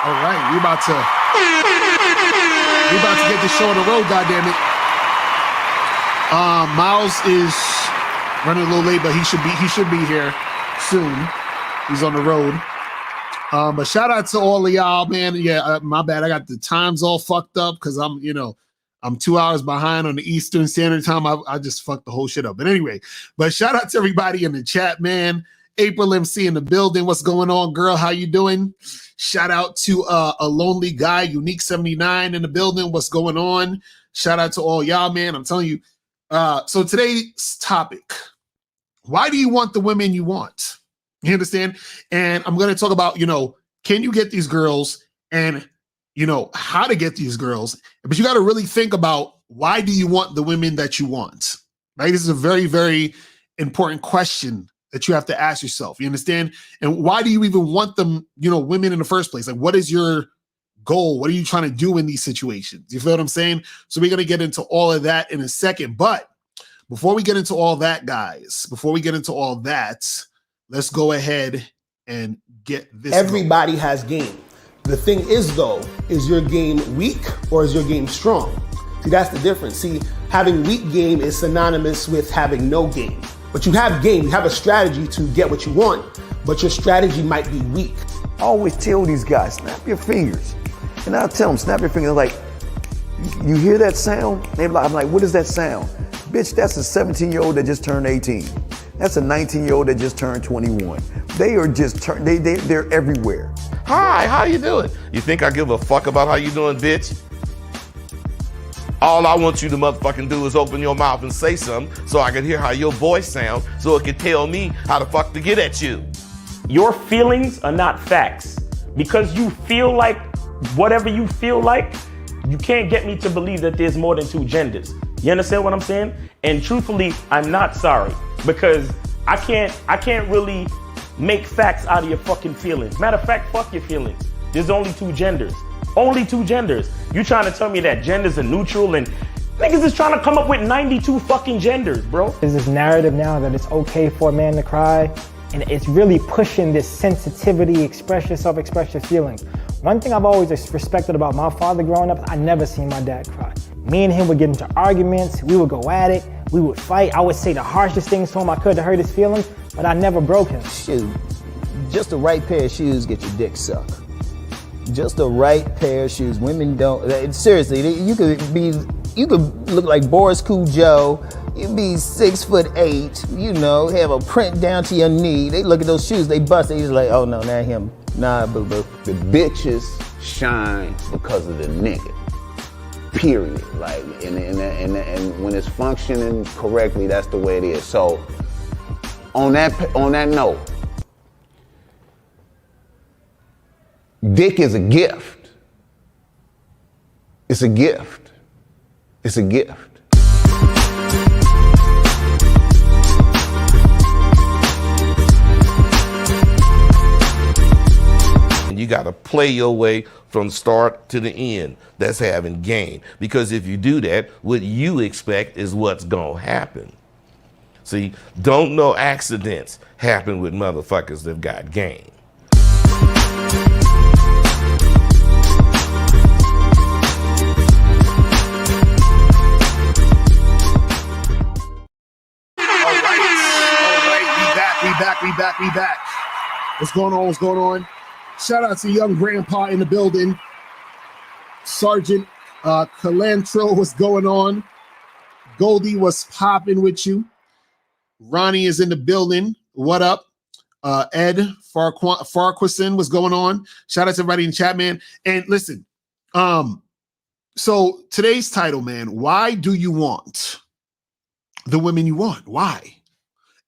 All right, we about to get this show on the road, goddammit. Miles is running a little late, but he should be here soon. He's on the road. But shout out to all of y'all, man. Yeah, my bad. I got the times all fucked up because I'm 2 hours behind on the Eastern Standard Time. I just fucked the whole shit up. But anyway, shout out to everybody in the chat, man. April MC in the building. What's going on, girl? How you doing? Shout out to a lonely guy, Unique 79 in the building. What's going on? Shout out to all y'all, man. I'm telling you. So today's topic, why do you want the women you want? You understand? And I'm going to talk about, can you get these girls and, how to get these girls. But you got to really think about, why do you want the women that you want? Right? This is a very, very important question that you have to ask yourself. You understand? And why do you even want them, women in the first place? Like, what is your goal? What are you trying to do in these situations? You feel what I'm saying? So we're going to get into all of that in a second. But before we get into all that, guys, let's go ahead and get this. Everybody has game. The thing is, though, is your game weak or is your game strong? See, that's the difference. See, having weak game is synonymous with having no game. But you have game, you have a strategy to get what you want, but your strategy might be weak. I always tell these guys, snap your fingers. And I'll tell them, snap your fingers. Like, you hear that sound? I'm like, what is that sound? Bitch, that's a 17-year-old that just turned 18. That's a 19-year-old that just turned 21. They are just, they're everywhere. Hi, how you doing? You think I give a fuck about how you doing, bitch? All I want you to motherfucking do is open your mouth and say something so I can hear how your voice sounds so it can tell me how the fuck to get at you. Your feelings are not facts. Because you feel like whatever you feel like, you can't get me to believe that there's more than two genders. You understand what I'm saying? And truthfully, I'm not sorry because I can't really make facts out of your fucking feelings. Matter of fact, fuck your feelings. There's only two genders. Only two genders. You trying to tell me that genders are neutral and niggas is trying to come up with 92 fucking genders, bro. There's this narrative now that it's okay for a man to cry, and it's really pushing this sensitivity, express yourself, express your feelings. One thing I've always respected about my father growing up, I never seen my dad cry. Me and him would get into arguments, we would go at it, we would fight. I would say the harshest things to him I could to hurt his feelings, but I never broke him. Shoot, just the right pair of shoes get your dick sucked. Just the right pair of shoes. Women don't, seriously, you could look like Boris Joe. You'd be 6'8", have a print down to your knee. They look at those shoes, they bust, they just like, oh no, not him. Nah, boo-boo. The bitches shine because of the nigga. Period. Like, and when it's functioning correctly, that's the way it is. So, on that note, dick is a gift. It's a gift. It's a gift. And you got to play your way from start to the end. That's having game. Because if you do that, what you expect is what's going to happen. See, don't no accidents happen with motherfuckers that got game. We back. What's going on? Shout out to young grandpa in the building. Sergeant Calantro, what's going on? Goldie, what's popping with you? Ronnie is in the building. What up? Ed Farquharson, what's going on? Shout out to everybody in chat, man. And listen, so today's title, man, why do you want the women you want? Why?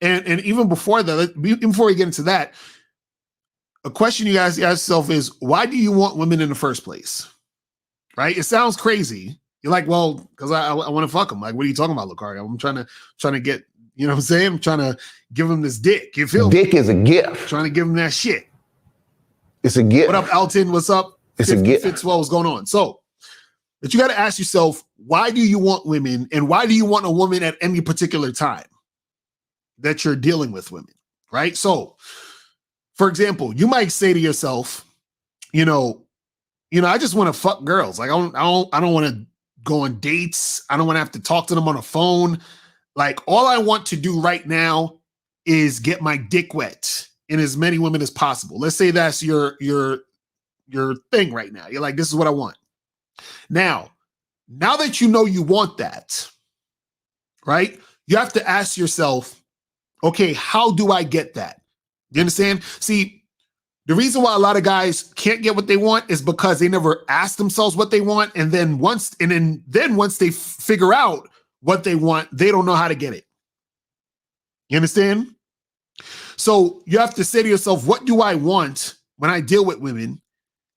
And even before that, before we get into that, a question you guys ask yourself is, why do you want women in the first place? Right? It sounds crazy. You're like, well, because I want to fuck them. Like, what are you talking about, Locario? I'm trying to get, you know what I'm saying? I'm trying to give him this dick. You feel Dick me? is a gift. Trying to give him that shit. It's a gift. What up, Elton? What's up? It's a gift. Fitzwell, what's going on? So, but you got to ask yourself, why do you want women, and why do you want a woman at any particular time that you're dealing with women, right? So, for example, you might say to yourself, I just want to fuck girls. Like I don't want to go on dates. I don't want to have to talk to them on the phone. Like all I want to do right now is get my dick wet in as many women as possible. Let's say that's your thing right now. You're like, this is what I want. Now that you know you want that, right? You have to ask yourself, okay, how do I get that? You understand? See, the reason why a lot of guys can't get what they want is because they never ask themselves what they want. And then once they figure out what they want, they don't know how to get it. You understand? So you have to say to yourself, what do I want when I deal with women?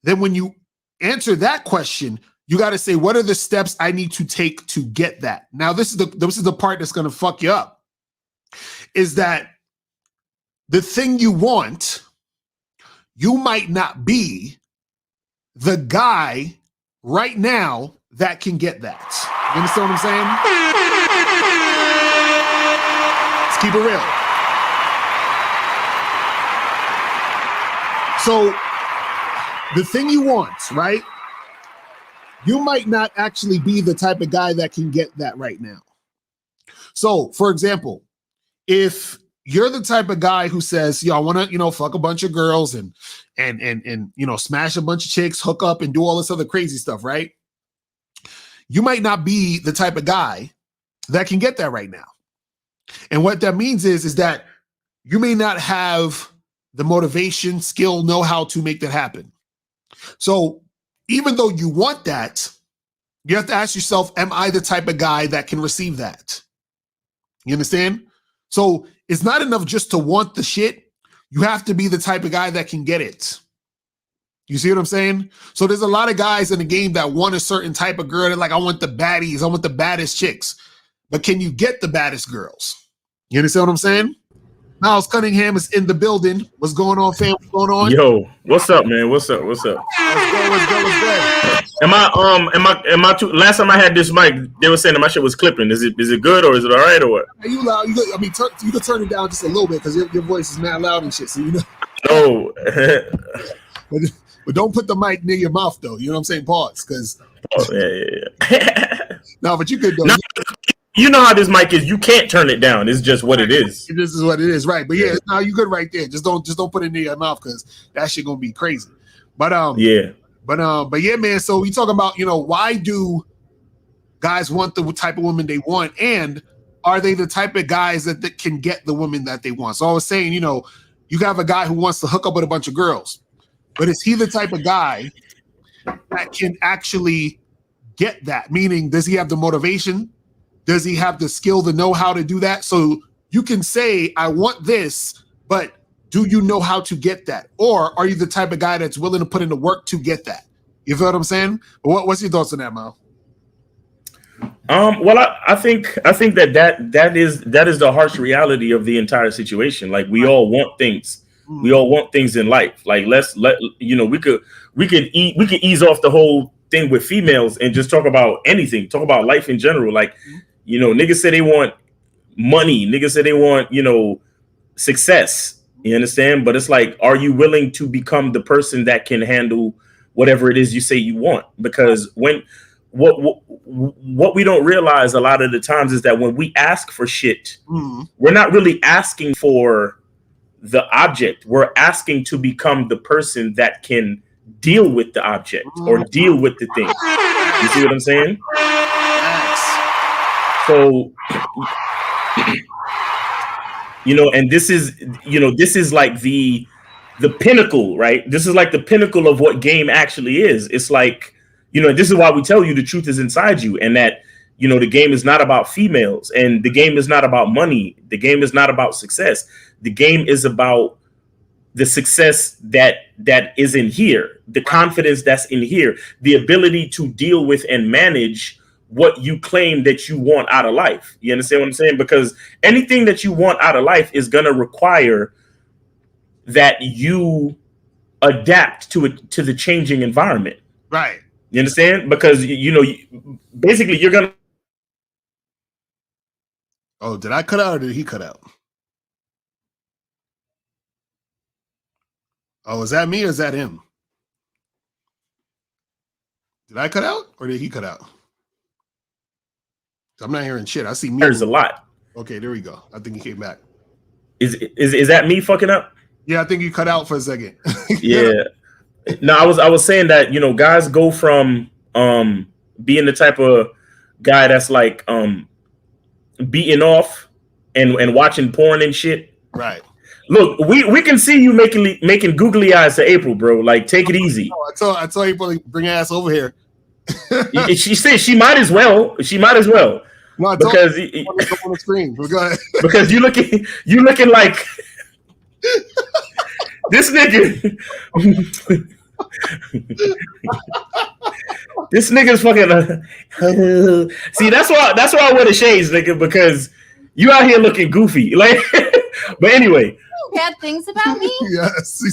Then when you answer that question, you got to say, what are the steps I need to take to get that? Now, this is the part that's going to fuck you up, is that the thing you want, you might not be the guy right now that can get that. You understand what I'm saying? Let's keep it real. So the thing you want, right? You might not actually be the type of guy that can get that right now. So, for example, if you're the type of guy who says, yo, I want to, fuck a bunch of girls and smash a bunch of chicks, hook up and do all this other crazy stuff, right? You might not be the type of guy that can get that right now. And what that means is that you may not have the motivation, skill, know-how to make that happen. So even though you want that, you have to ask yourself, am I the type of guy that can receive that? You understand? So it's not enough just to want the shit. You have to be the type of guy that can get it. You see what I'm saying? So there's a lot of guys in the game that want a certain type of girl. They're like, I want the baddies. I want the baddest chicks. But can you get the baddest girls? You understand what I'm saying? Miles Cunningham is in the building. What's going on, fam? What's going on? Yo, what's up, man? What's up? What's good? Am I too? Last time I had this mic, they were saying that my shit was clipping. Is it good or is it all right or what? Are you loud? You can turn it down just a little bit because your voice is mad loud and shit. So No. But don't put the mic near your mouth though. You know what I'm saying? Pause, because. Oh, yeah. No, but you could though. No, you know how this mic is. You can't turn it down. It's just what it is. This is what it is, right? But yeah, no, you good right there. Just don't put it near your mouth because that shit gonna be crazy. But yeah, man. So we talking about why do guys want the type of woman they want, and are they the type of guys that can get the woman that they want? So I was saying, you have a guy who wants to hook up with a bunch of girls, but is he the type of guy that can actually get that? Meaning, does he have the motivation? Does he have the skill, the know-how to do that? So you can say, I want this, but do you know how to get that? Or are you the type of guy that's willing to put in the work to get that? You feel what I'm saying? What's your thoughts on that, Mo? Well, I think that is the harsh reality of the entire situation. Like we all want things. We all want things in life. Like we can ease off the whole thing with females and just talk about anything. Talk about life in general. Like, niggas say they want money. Niggas say they want, success. You understand? But it's like, are you willing to become the person that can handle whatever it is you say you want? Because what we don't realize a lot of the times is that when we ask for shit, we're not really asking for the object. We're asking to become the person that can deal with the object or deal with the thing. You see what I'm saying? So, and this is like the pinnacle, right? This is like the pinnacle of what game actually is. It's like, this is why we tell you the truth is inside you, and that, the game is not about females, and the game is not about money. The game is not about success. The game is about the success that is in here, the confidence that's in here, the ability to deal with and manage what you claim that you want out of life. You understand what I'm saying? Because anything that you want out of life is going to require that you adapt to the changing environment. Right. You understand? Because, basically you're going to. Oh, did I cut out or did he cut out? Oh, is that me or is that him? Did I cut out or did he cut out? I'm not hearing shit. I see me. There's a lot. Okay, there we go. I think he came back. Is that me fucking up? Yeah, I think you cut out for a second. Yeah. No, I was saying that, you know, guys go from being the type of guy that's like beating off and watching porn and shit. Right. Look, we can see you making googly eyes to April, bro. Like, take it easy. I told April to bring her ass over here. She said she might as well. She might as well. No, I because on the screen. But go ahead. Because you looking like this nigga. This nigga's fucking. See, that's why I wear the shades, nigga, because you out here looking goofy. Like, but anyway. Bad things about me? Yes, he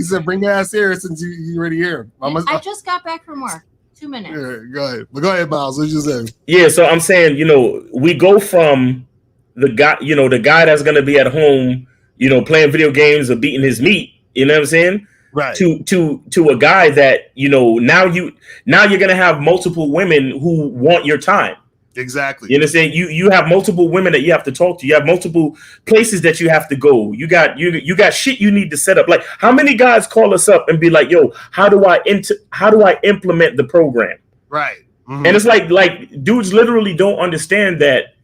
said, bring your ass here since you already here. I just got back from work. 2 minutes. Yeah, go ahead. But go ahead, Miles. What you saying? Yeah, so I'm saying, you know, we go from the guy that's gonna be at home, you know, playing video games or beating his meat, you know what I'm saying? Right. To a guy that, you know, now you're gonna have multiple women who want your time. Exactly. You understand? You have multiple women that you have to talk to. You have multiple places that you have to go. You got shit you need to set up. Like, how many guys call us up and be like, "Yo, how do I implement the program?" Right. Mm-hmm. And it's like dudes literally don't understand that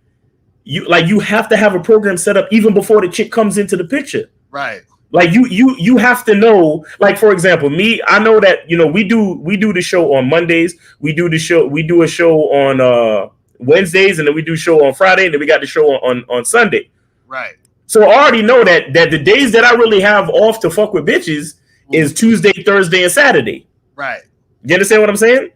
you have to have a program set up even before the chick comes into the picture. Right. Like you have to know, like, for example, me, I know that, you know, we do the show on Mondays. We do a show on Wednesdays, and then we do show on Friday, and then we got the show on Sunday. Right. So I already know that the days that I really have off to fuck with bitches is Tuesday, Thursday, and Saturday. Right. You understand what I'm saying?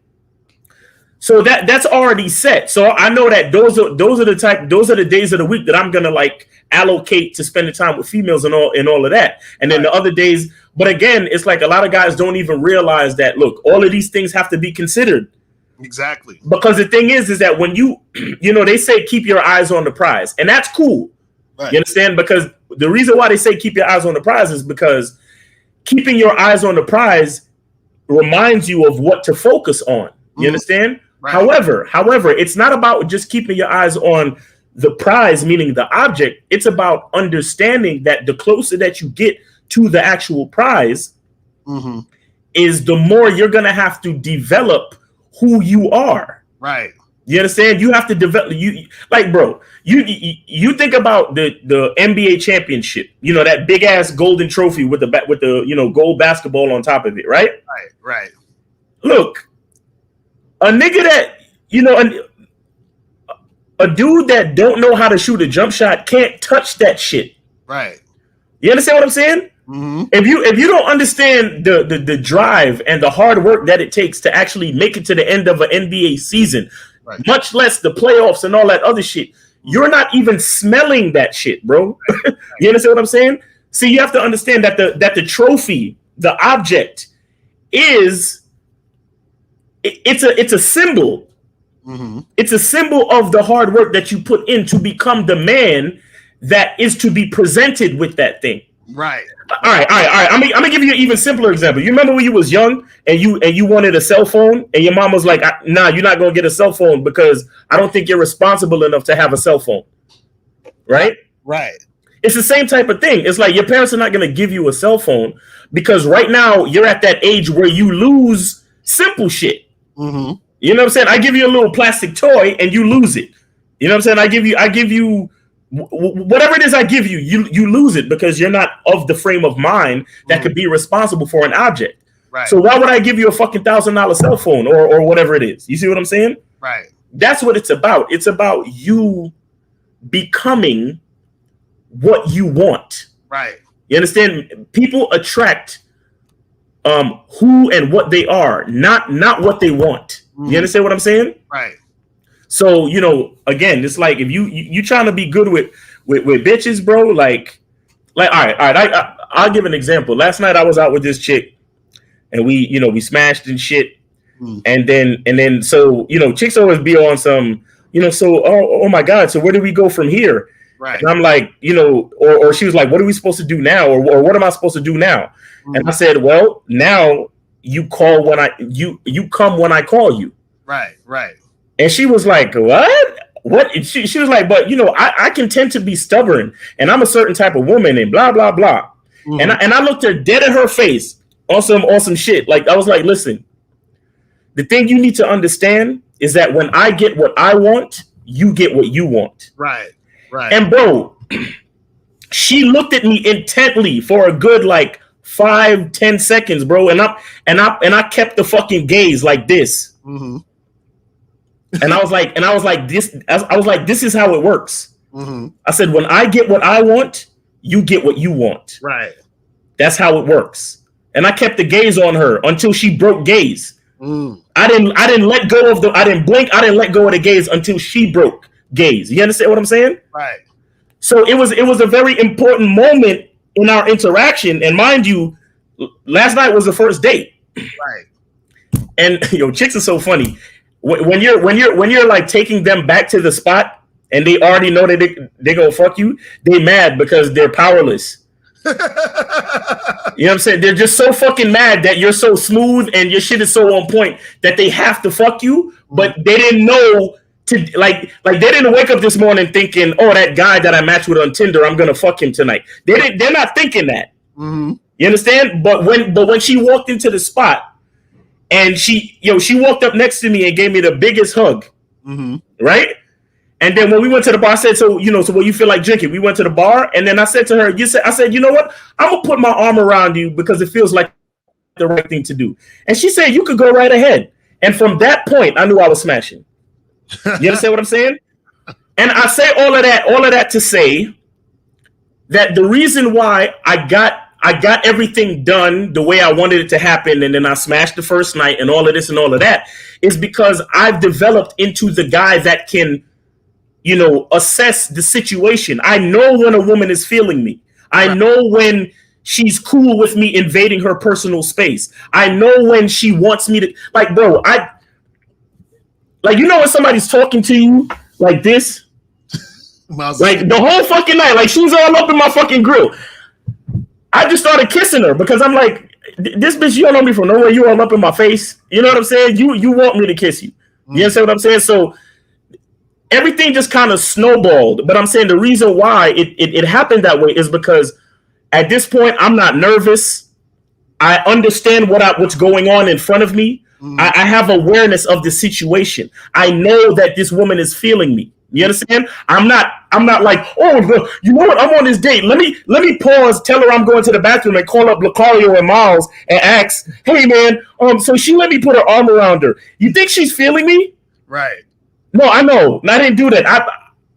So that's already set. So I know that those are the days of the week that I'm gonna like allocate to spend the time with females and all of that. And then the other days, but again, it's like a lot of guys don't even realize that, look, all of these things have to be considered. Exactly. Because the thing is that when you know, they say keep your eyes on the prize, and that's cool. Right. You understand? Because the reason why they say keep your eyes on the prize is because keeping your eyes on the prize reminds you of what to focus on. You understand? Right. However, it's not about just keeping your eyes on the prize, meaning the object. It's about understanding that the closer that you get to the actual prize, is the more you're going to have to develop who you are. Right. You understand? You have to develop. Bro. You think about the NBA championship. You know, that big ass golden trophy with the you know, gold basketball on top of it. Right. Right. Look. A nigga that, you know, a dude that don't know how to shoot a jump shot can't touch that shit. Right. You understand what I'm saying? Mm-hmm. If you don't understand the drive and the hard work that it takes to actually make it to the end of an NBA season, much less the playoffs and all that other shit, you're not even smelling that shit, bro. You understand what I'm saying? See, you have to understand that the trophy, the object, is. It's a symbol. Mm-hmm. It's a symbol of the hard work that you put in to become the man that is to be presented with that thing. Right. All right. I'm gonna give you an even simpler example. You remember when you was young and you wanted a cell phone, and your mom was like, "Nah, you're not gonna get a cell phone because I don't think you're responsible enough to have a cell phone." Right. Right. It's the same type of thing. It's like your parents are not gonna give you a cell phone because right now you're at that age where you lose simple shit. Mm-hmm. You know what I'm saying? I give you a little plastic toy and you lose it. You know what I'm saying? I give you whatever it is I give you, you lose it because you're not of the frame of mind that could be responsible for an object. Right. So why would I give you a fucking $1,000 cell phone or whatever it is? You see what I'm saying? Right. That's what it's about. It's about you becoming what you want. Right. You understand? People attract who and what they are, not what they want. You understand what I'm saying? Right. So, you know, again, it's like if you trying to be good with bitches, bro, like all right, I'll give an example. Last night I was out with this chick and we smashed and shit. And then so, you know, chicks always be on some, you know, so oh my God, so where do we go from here? Right. And I'm like, you know, or she was like, what are we supposed to do now? Or what am I supposed to do now? And I said, well, now you call when you come when I call you. Right, right. And she was like, what? She was like, but I can tend to be stubborn, and I'm a certain type of woman, and blah blah blah. And I looked her dead in her face on some shit. Like, I was like, listen, the thing you need to understand is that when I get what I want, you get what you want. Right, right. And bro, she looked at me intently for a good 5-10 seconds, bro. And I kept the fucking gaze like this. Mm-hmm. And I was like, this. I was like, this is how it works. Mm-hmm. I said, when I get what I want, you get what you want. Right. That's how it works. And I kept the gaze on her until she broke gaze. I didn't let go of I didn't blink. I didn't let go of the gaze until she broke gaze. You understand what I'm saying? Right. So it was a very important moment in our interaction. And mind you, last night was the first date. Right. And chicks are so funny. When you're like taking them back to the spot and they already know that they're gonna fuck you, they mad because they're powerless. You know what I'm saying? They're just so fucking mad that you're so smooth and your shit is so on point that they have to fuck you, but they didn't know to like they didn't wake up this morning thinking, oh, that guy that I matched with on Tinder, I'm gonna fuck him tonight. They're not thinking that. Mm-hmm. You understand? But when she walked into the spot and she walked up next to me and gave me the biggest hug, right? And then when we went to the bar, I said, so what you feel like drinking? We went to the bar, and then I said to her, I said, you know what? I'm gonna put my arm around you because it feels like the right thing to do. And she said, you could go right ahead. And from that point, I knew I was smashing. You understand what I'm saying? And I say all of that to say that the reason why I got everything done the way I wanted it to happen, and then I smashed the first night and all of this and all of that, is because I've developed into the guy that can assess the situation. I know when a woman is feeling me. I know when she's cool with me invading her personal space. I know when she wants me to, bro, when somebody's talking to you like this, like the whole fucking night, like she's all up in my fucking grill. I just started kissing her because I'm like, this bitch, you don't know me from nowhere. You all up in my face. You know what I'm saying? You want me to kiss you. You understand what I'm saying? So everything just kind of snowballed. But I'm saying the reason why it happened that way is because at this point, I'm not nervous. I understand what's going on in front of me. I have awareness of the situation. I know that this woman is feeling me. You understand? I'm not like, oh, you know what? I'm on this date. Let me pause, tell her I'm going to the bathroom, and call up Locario and Miles and ask, hey man, so she let me put her arm around her. You think she's feeling me? Right. No, I know. I didn't do that.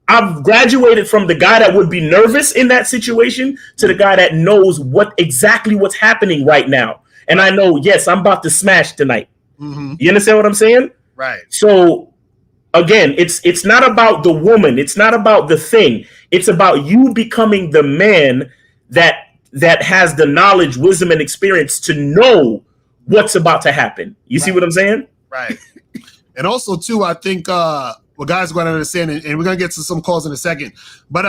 I've graduated from the guy that would be nervous in that situation to the guy that knows exactly what's happening right now. And I know, yes, I'm about to smash tonight. You understand what I'm saying? Right. So again, it's not about the woman. It's not about the thing. It's about you becoming the man that has the knowledge, wisdom, and experience to know what's about to happen. You see what I'm saying? Right. And also, too, I think what guys are going to understand, and we're going to get to some calls in a second. But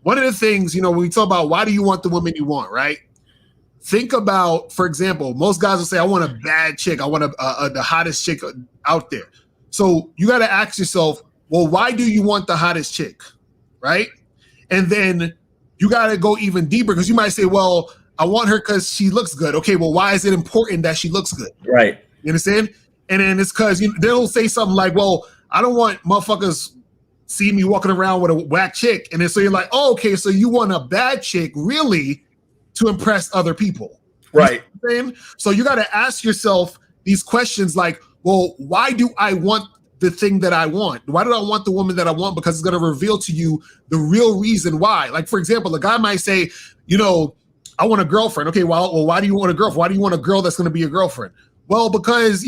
one of the things, when we talk about why do you want the woman you want, right? Think about, for example, most guys will say, I want a bad chick. I want the hottest chick out there. So you got to ask yourself, well, why do you want the hottest chick, right? And then you got to go even deeper because you might say, well, I want her because she looks good. Okay, well, why is it important that she looks good? Right. You understand? And then it's because they'll say something like, well, I don't want motherfuckers see me walking around with a whack chick. And then so you're like, oh, okay, so you want a bad chick really to impress other people. Right. You know what I'm saying? So you got to ask yourself these questions like, well, why do I want the thing that I want? Why do I want the woman that I want? Because it's going to reveal to you the real reason why. Like, for example, a guy might say, I want a girlfriend. Okay, well, why do you want a girlfriend? Why do you want a girl that's going to be your girlfriend? Well, because,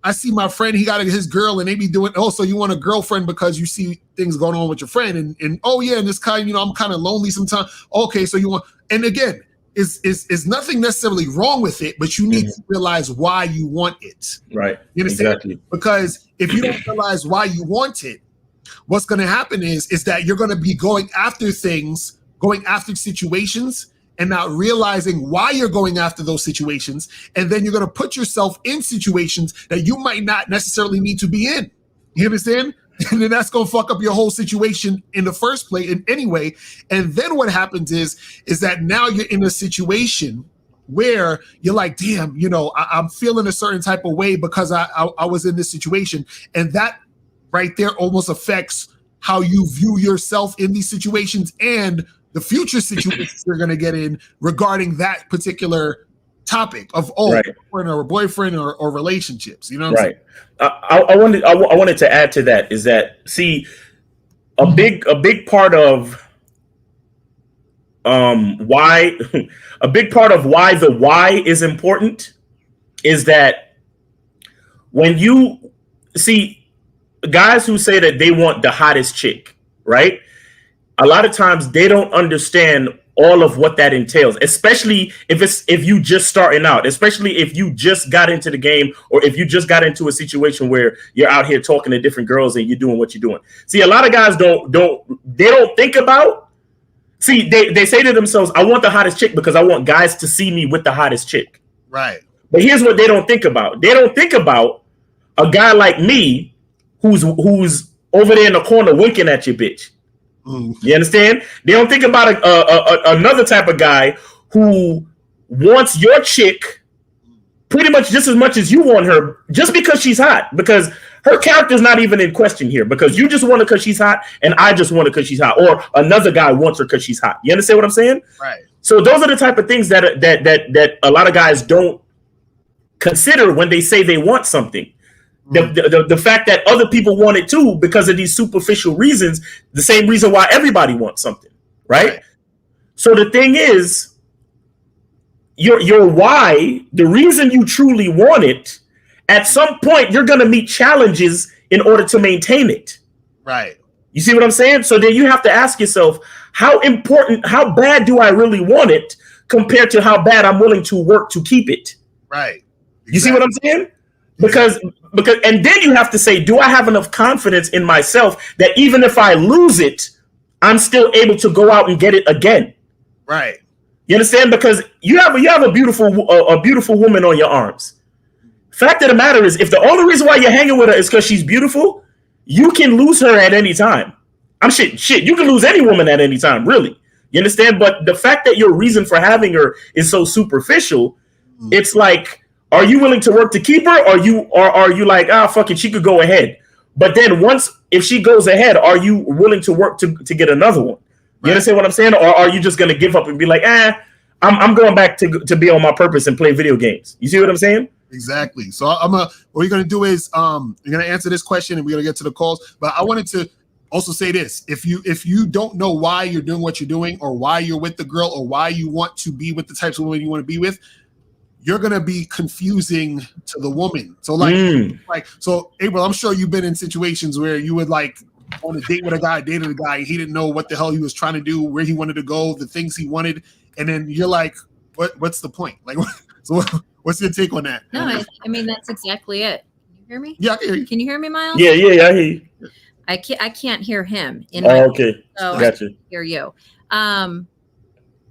I see my friend, he got his girl and they be doing, so you want a girlfriend because you see things going on with your friend. And oh yeah, and this kind, I'm kind of lonely sometimes. Okay, so you want, and again, is nothing necessarily wrong with it, but you need to realize why you want it. Right. You understand? Exactly. Because if you don't realize why you want it, what's going to happen is that you're going to be going after things, going after situations, and not realizing why you're going after those situations. And then you're going to put yourself in situations that you might not necessarily need to be in. You understand? And then that's going to fuck up your whole situation in the first place in anyway. And then what happens is that now you're in a situation where you're like, damn, you know, I'm feeling a certain type of way because I was in this situation. And that right there almost affects how you view yourself in these situations and the future situations you're going to get in regarding that particular topic of boyfriend or relationships. You know what I'm saying? I wanted to add to that is that, see, a big part of why the why is important is that when you see guys who say that they want the hottest chick, right? A lot of times they don't understand all of what that entails, especially if you just starting out, especially if you just got into the game or if you just got into a situation where you're out here talking to different girls and you're doing what you're doing. See, a lot of guys don't think about. See, they say to themselves, I want the hottest chick because I want guys to see me with the hottest chick. Right. But here's what they don't think about. They don't think about a guy like me who's over there in the corner winking at your bitch. You understand? They don't think about another type of guy who wants your chick pretty much just as much as you want her, just because she's hot. Because her character's not even in question here. Because you just want her because she's hot, and I just want her because she's hot, or another guy wants her because she's hot. You understand what I'm saying? Right. So those are the type of things that a lot of guys don't consider when they say they want something. The fact that other people want it too because of these superficial reasons, the same reason why everybody wants something, right? So the thing is, your why, the reason you truly want it, at some point you're going to meet challenges in order to maintain it. Right. You see what I'm saying? So then you have to ask yourself, how bad do I really want it compared to how bad I'm willing to work to keep it? Right. Exactly. You see what I'm saying? Because and then you have to say, do I have enough confidence in myself that even if I lose it, I'm still able to go out and get it again? Right. You understand? Because you have a beautiful woman on your arms. Fact of the matter is, if the only reason why you're hanging with her is because she's beautiful, you can lose her at any time. You can lose any woman at any time, really. You understand? But the fact that your reason for having her is so superficial, it's like, are you willing to work to keep her, or are you like, fuck it, she could go ahead? But then if she goes ahead, are you willing to work to get another one? You understand what I'm saying? Or are you just going to give up and be like, I'm going back to be on my purpose and play video games? You see what I'm saying? Exactly. So what we're going to do is you're going to answer this question and we're going to get to the calls. But I wanted to also say this. If you don't know why you're doing what you're doing, or why you're with the girl, or why you want to be with the types of women you want to be with, you're going to be confusing to the woman. So so April, I'm sure you've been in situations where you would like on a date with a guy, dated a guy, he didn't know what the hell he was trying to do, where he wanted to go, the things he wanted. And then you're like, what's the point? Like, so what's your take on that? No, I mean, that's exactly it. Can you hear me? Yeah, I can hear you. Can you hear me, Miles? Yeah, I hear you. I can't hear him. Okay. So Gotcha. I can hear you.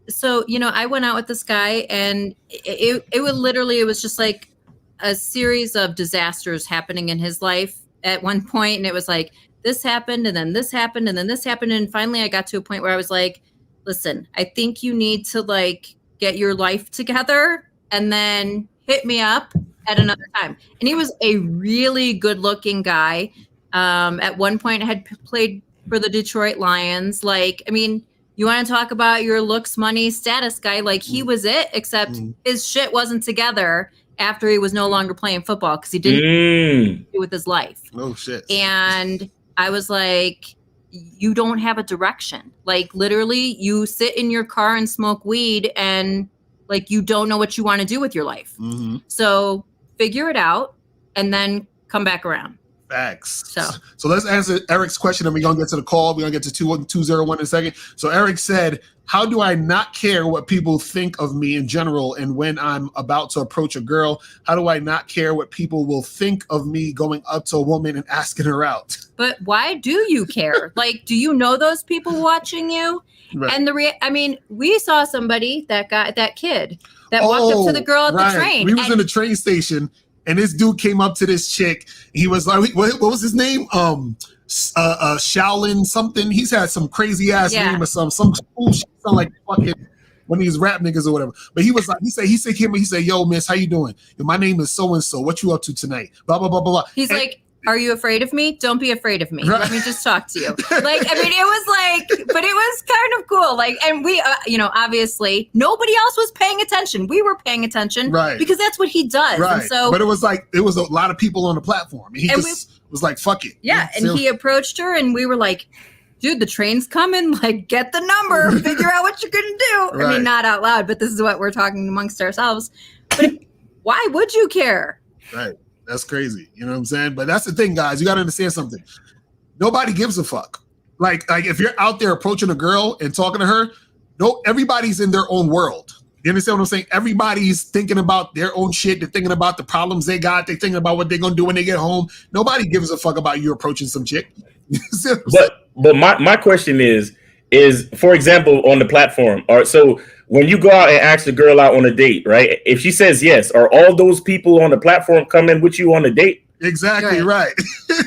So, I went out with this guy, and it was just like a series of disasters happening in his life at one point. And it was like, this happened, and then this happened, and then this happened. And finally I got to a point where I was like, listen, I think you need to like get your life together and then hit me up at another time. And he was a really good looking guy. At one point had played for the Detroit Lions. Like, I mean, you want to talk about your looks, money, status guy? Like, he was it, except his shit wasn't together after he was no longer playing football because he didn't do with his life. Oh, shit. And I was like, you don't have a direction. Like, literally, you sit in your car and smoke weed, and like, you don't know what you want to do with your life. Mm-hmm. So figure it out and then come back around. Facts. So let's answer Eric's question, and we're gonna get to the call. We're gonna get to 201 in a second. So Eric said, How do I not care what people think of me in general? And when I'm about to approach a girl, how do I not care what people will think of me going up to a woman and asking her out? But why do you care? Like, do you know those people watching you? Right. And I mean, we saw somebody, that kid that walked up to the girl at the train. We was in the train station, and this dude came up to this chick. He was like, what was his name? Shaolin something. He's had some crazy ass name or some cool shit, sound like fucking one of these rap niggas or whatever. But he was like, he said, yo, miss, how you doing? My name is so and so. What you up to tonight? Blah blah blah blah. He's like, are you afraid of me? Don't be afraid of me. Let me just talk to you. Like, I mean, it was like, but it was kind of cool. Like, and we, obviously nobody else was paying attention. We were paying attention, right? Because that's what he does. Right. And so, but it was a lot of people on the platform. And he was like, fuck it. Yeah. And he approached her, and we were like, dude, the train's coming. Like, get the number, figure out what you're going to do. Right. I mean, not out loud, but this is what we're talking amongst ourselves. But why would you care? Right. That's crazy. You know what I'm saying? But that's the thing, guys. You got to understand something. Nobody gives a fuck. Like if you're out there approaching a girl and talking to her, everybody's in their own world. You understand what I'm saying? Everybody's thinking about their own shit. They're thinking about the problems they got. They're thinking about what they're going to do when they get home. Nobody gives a fuck about you approaching some chick. But my question is, for example, on the platform, or so when you go out and ask the girl out on a date, right? If she says yes, are all those people on the platform coming with you on a date? Exactly right.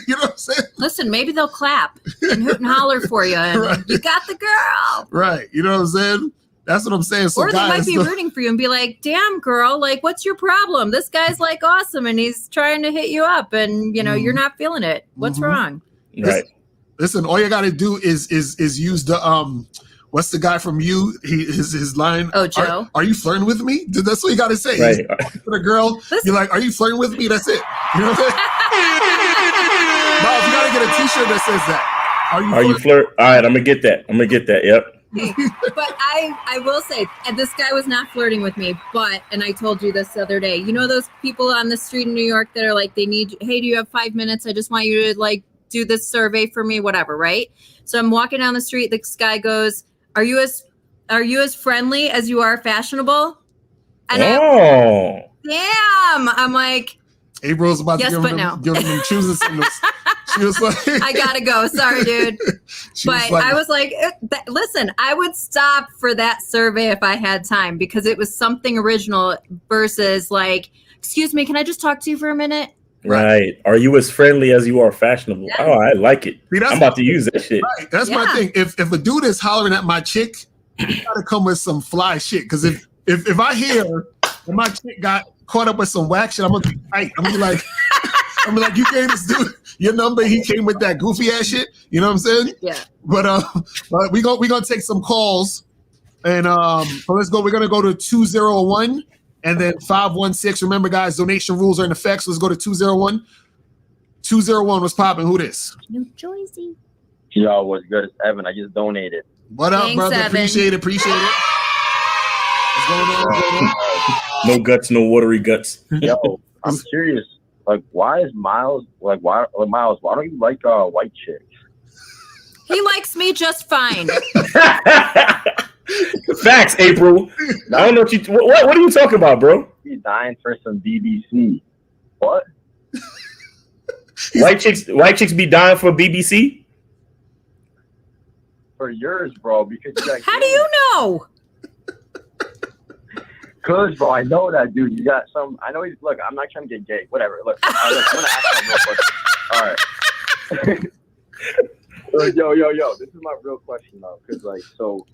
You know what I'm saying? Listen, maybe they'll clap and hoot and holler for you, and you got the girl. Right. You know what I'm saying? That's what I'm saying. So or they might be rooting for you and be like, damn, girl, like, what's your problem? This guy's like awesome, and he's trying to hit you up, and you're not feeling it. What's wrong? Right. Listen, all you got to do is use the what's the guy from You? His line. Oh, Joe. Are you flirting with me? That's what you got to say. Right. For the girl, you're like, are you flirting with me? That's it. You know what I'm saying? Miles, you got to get a T-shirt that says that. Are you flirt? All right, I'm gonna get that. Yep. But I will say, and this guy was not flirting with me, and I told you this the other day, you know those people on the street in New York that are like, hey, do you have 5 minutes? I just want you to like do this survey for me, whatever, right? So I'm walking down the street, this guy goes, are you as friendly as you are fashionable? And damn, I'm like, April's about to give them choosing signals. She was like, I gotta go. Sorry, dude. But I was like, listen, I would stop for that survey if I had time, because it was something original versus like, excuse me, can I just talk to you for a minute? Right. Are you as friendly as you are fashionable? Yeah. Oh, I like it. See, I'm about to use that shit. Right. That's my thing. If a dude is hollering at my chick, you gotta come with some fly shit. Because if I hear that my chick got caught up with some whack shit, I'm gonna be tight. I'm gonna be like, you gave this dude your number. He came with that goofy ass shit. You know what I'm saying? Yeah. But we gonna take some calls, and so let's go. We're gonna go to 201 and then 516. Remember, guys, donation rules are in effect. So let's go to 201. 201 was popping. Who this? New Jersey. Yo, what's good? It's Evan. I just donated. What up, thanks, brother? Evan. Appreciate it. What's going on? No guts, no watery guts. Yo, I'm curious. Like, why is Miles? Like, why don't you like white chicks? He likes me just fine. Facts, April. I don't know what are you talking about, bro? He's dying for some BBC. What? White chicks be dying for BBC? For yours, bro. Because how do you know? Cause, bro, I know that dude. You got some. I know he's. Look, I'm not trying to get gay. Whatever. Look, I'm gonna ask him real question. All right. Yo. This is my real question though, cause like, so,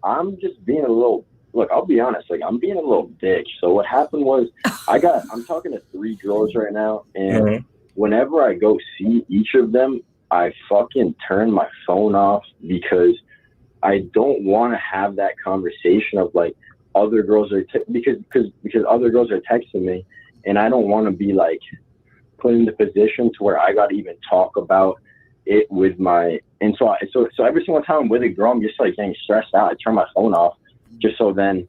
I'm just being a little. Look, I'll be honest. Like, I'm being a little bitch. So what happened was, I'm talking to 3 girls right now, and whenever I go see each of them, I fucking turn my phone off because I don't want to have that conversation of like other girls are because other girls are texting me, and I don't want to be like put in the position to where I got to even talk about it with my. And so every single time I'm with a girl, I'm just like getting stressed out. I turn my phone off just so then,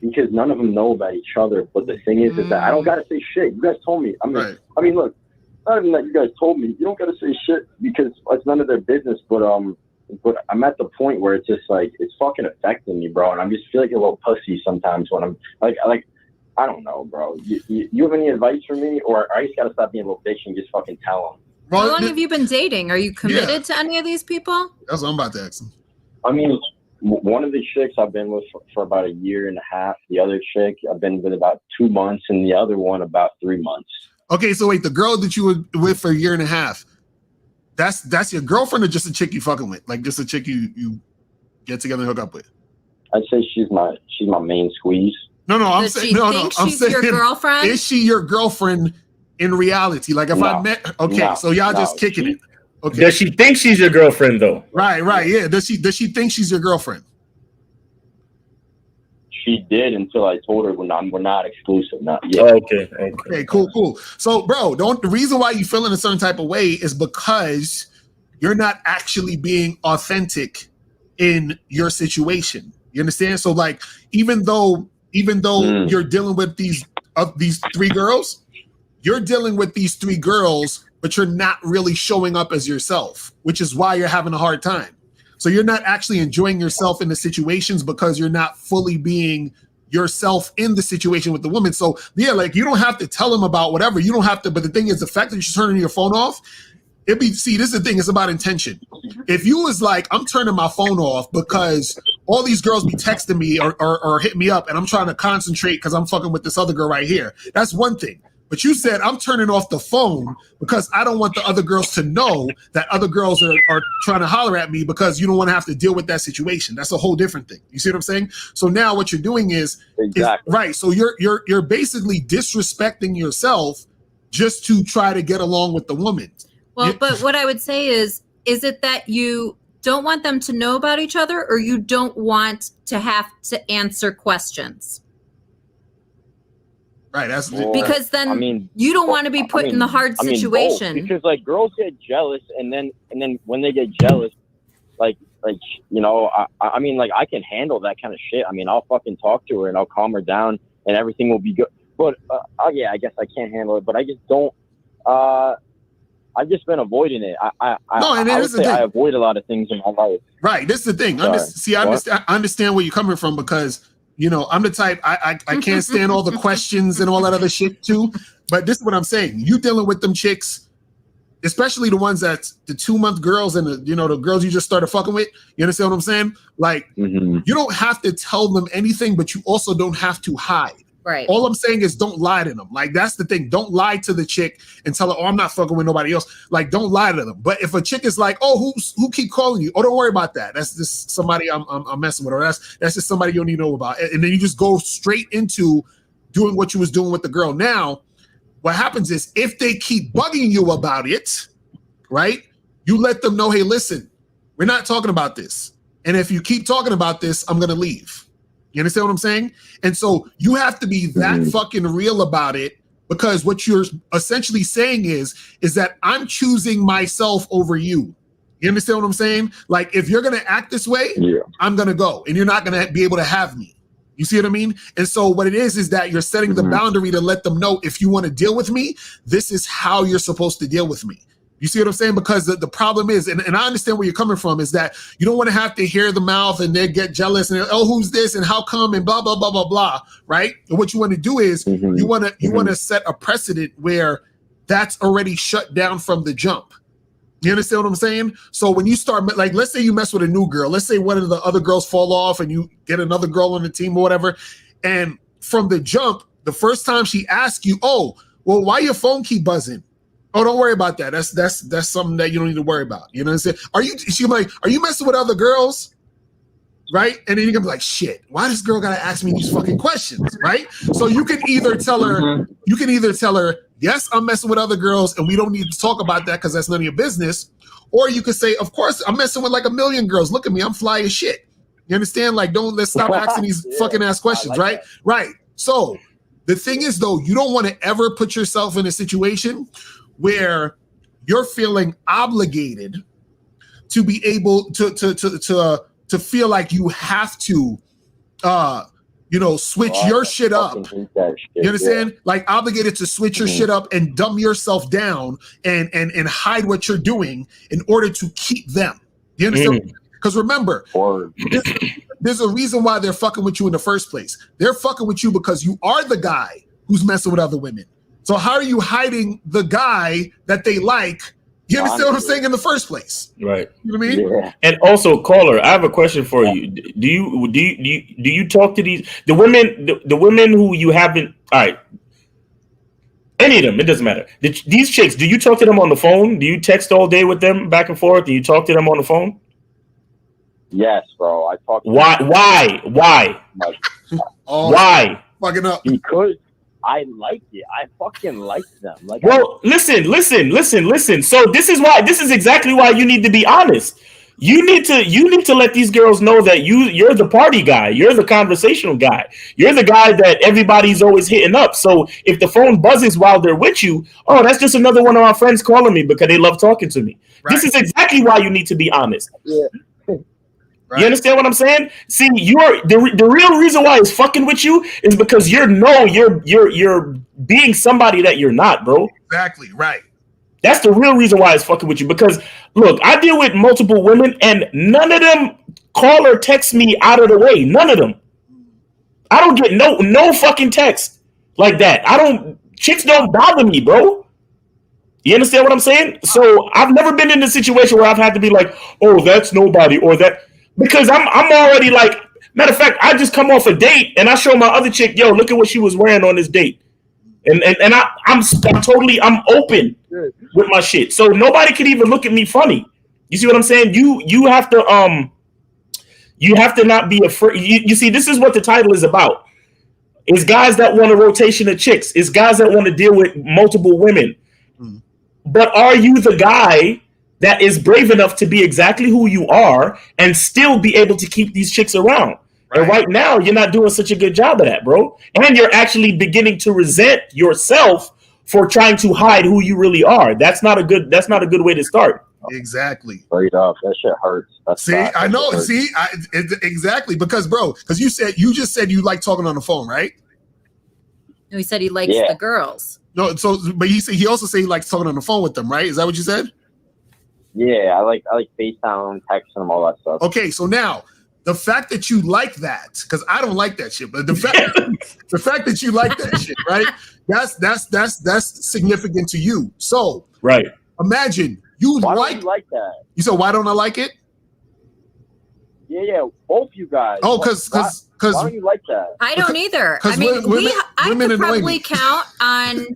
because none of them know about each other. But the thing is that I don't gotta say shit. You guys told me. I mean, look, not even that you guys told me. You don't gotta say shit because it's none of their business. But I'm at the point where it's just like it's fucking affecting me, bro, and I'm just feel like a little pussy sometimes when I'm like I don't know, bro. You have any advice for me, or I just gotta stop being a little bitch and just fucking tell them? How long have you been dating? Are you committed to any of these people? That's what I'm about to ask him. I mean, one of the chicks I've been with for about 1.5 years. The other chick I've been with about 2 months, and the other one about 3 months. Okay, so wait, the girl that you were with for 1.5 years, that's your girlfriend or just a chick you fucking with? Like just a chick you get together and hook up with? I'd say she's my main squeeze. No, I'm saying I'm saying your girlfriend? Is she your girlfriend in reality? Like if I met so y'all just kicking it. Okay. Does she think she's your girlfriend though? Right, yeah. Does she think she's your girlfriend? She did until I told her we're not exclusive, not yet. Okay, cool. So, bro, the reason why you feel in a certain type of way is because you're not actually being authentic in your situation. You understand? So, like, even though you're dealing with these 3 girls, you're dealing with these 3 girls, but you're not really showing up as yourself, which is why you're having a hard time. So you're not actually enjoying yourself in the situations because you're not fully being yourself in the situation with the woman. So yeah, like you don't have to tell them about whatever. You don't have to, but the thing is the fact that you're turning your phone off, this is the thing, it's about intention. If you was like, I'm turning my phone off because all these girls be texting me or hitting me up and I'm trying to concentrate because I'm fucking with this other girl right here, that's one thing. But you said I'm turning off the phone because I don't want the other girls to know that other girls are trying to holler at me because you don't want to have to deal with that situation. That's a whole different thing. You see what I'm saying? So now what you're doing is right. So you're basically disrespecting yourself just to try to get along with the woman. Well, but what I would say is it that you don't want them to know about each other, or you don't want to have to answer questions? Right, that's because then you don't want to be put in the hard situation. Because like girls get jealous, and then when they get jealous, like you know, I mean, like I can handle that kind of shit. I mean, I'll fucking talk to her and I'll calm her down, and everything will be good. But yeah, I guess I can't handle it. But I just don't. I've just been avoiding it. I avoid a lot of things in my life. Right, this is the thing. I understand where you're coming from because. You know, I'm the type, I can't stand all the questions and all that other shit too. But this is what I'm saying. You dealing with them chicks, especially the ones that's the 2-month girls and the girls you just started fucking with. You understand what I'm saying? Like, you don't have to tell them anything, but you also don't have to hide. Right. All I'm saying is don't lie to them. Like, that's the thing. Don't lie to the chick and tell her, oh, I'm not fucking with nobody else. Like, don't lie to them. But if a chick is like, oh, who keep calling you? Oh, don't worry about that. That's just somebody I'm messing with. Or that's just somebody you don't need to know about. And then you just go straight into doing what you was doing with the girl. Now, what happens is if they keep bugging you about it, right, you let them know, hey, listen, we're not talking about this. And if you keep talking about this, I'm going to leave. You understand what I'm saying? And so you have to be that fucking real about it, because what you're essentially saying is that I'm choosing myself over you. You understand what I'm saying? Like, if you're going to act this way, I'm going to go, and you're not going to be able to have me. You see what I mean? And so what it is that you're setting the boundary to let them know, if you want to deal with me, this is how you're supposed to deal with me. You see what I'm saying? Because the problem is, and I understand where you're coming from, is that you don't want to have to hear the mouth and they get jealous and, oh, who's this and how come and blah, blah, blah, blah, blah, right? And what you want to do is you want to set a precedent where that's already shut down from the jump. You understand what I'm saying? So when you start, like, let's say you mess with a new girl, let's say one of the other girls fall off and you get another girl on the team or whatever, and from the jump, the first time she asks you, oh, well, why your phone keep buzzing? Oh, don't worry about that. That's something that you don't need to worry about. You know what I'm saying? She's like, are you messing with other girls? Right? And then you're gonna be like, shit, why this girl gotta ask me these fucking questions? Right? So you can either tell her, yes, I'm messing with other girls and we don't need to talk about that because that's none of your business. Or you could say, of course, I'm messing with like 1 million girls. Look at me, I'm fly as shit. You understand? Like, let's stop asking these fucking ass questions, right? That. Right. So the thing is, though, you don't want to ever put yourself in a situation where you're feeling obligated to be able to feel like you have to switch your shit up. You understand? Yeah. Like, obligated to switch your shit up and dumb yourself down and hide what you're doing in order to keep them. You understand? Because remember, there's a reason why they're fucking with you in the first place. They're fucking with you because you are the guy who's messing with other women. So how are you hiding the guy that they like? You understand what I'm saying in the first place? Right. You know what I mean? Yeah. And also, caller, I have a question for you. Do you talk to the women who you haven't? All right. Any of them, it doesn't matter. These chicks, do you talk to them on the phone? Do you text all day with them back and forth? Do you talk to them on the phone? Yes, bro. I talk. Why? Why? Why? Fucking up. Because I like it. I fucking like them. Like, well, listen. So this is exactly why you need to be honest. You need to let these girls know that you're the party guy. You're the conversational guy. You're the guy that everybody's always hitting up. So if the phone buzzes while they're with you, oh, that's just another one of my friends calling me because they love talking to me. Right. This is exactly why you need to be honest. Yeah. Right. You understand what I'm saying? See, the real reason why it's fucking with you is because you're being somebody that you're not, bro. Exactly, right. That's the real reason why it's fucking with you. Because look, I deal with multiple women, and none of them call or text me out of the way. None of them. I don't get no fucking text like that. Chicks don't bother me, bro. You understand what I'm saying? So I've never been in a situation where I've had to be like, oh, that's nobody or that. Because I'm already like, matter of fact, I just come off a date and I show my other chick, yo, look at what she was wearing on this date. And I'm open with my shit. So nobody can even look at me funny. You see what I'm saying? You have to not be afraid. You see, this is what the title is about. It's guys that want a rotation of chicks. It's guys that want to deal with multiple women. But are you the guy that is brave enough to be exactly who you are and still be able to keep these chicks around? Right. And right now, you're not doing such a good job of that, bro. And you're actually beginning to resent yourself for trying to hide who you really are. That's not a good way to start. Exactly. Straight up, that shit hurts. I know. See, exactly because you just said you like talking on the phone, right? No, he said he likes the girls. No, but he also said he likes talking on the phone with them, right? Is that what you said? Yeah, I like FaceTime, texting them, all that stuff. Okay, so now the fact that you like that, because I don't like that shit, but the fact that you like that shit, right? That's significant to you. So right, imagine why don't you like that? You said why don't I like it? Yeah, both you guys. Oh, because why don't you like that? I don't either. I mean, I could probably count on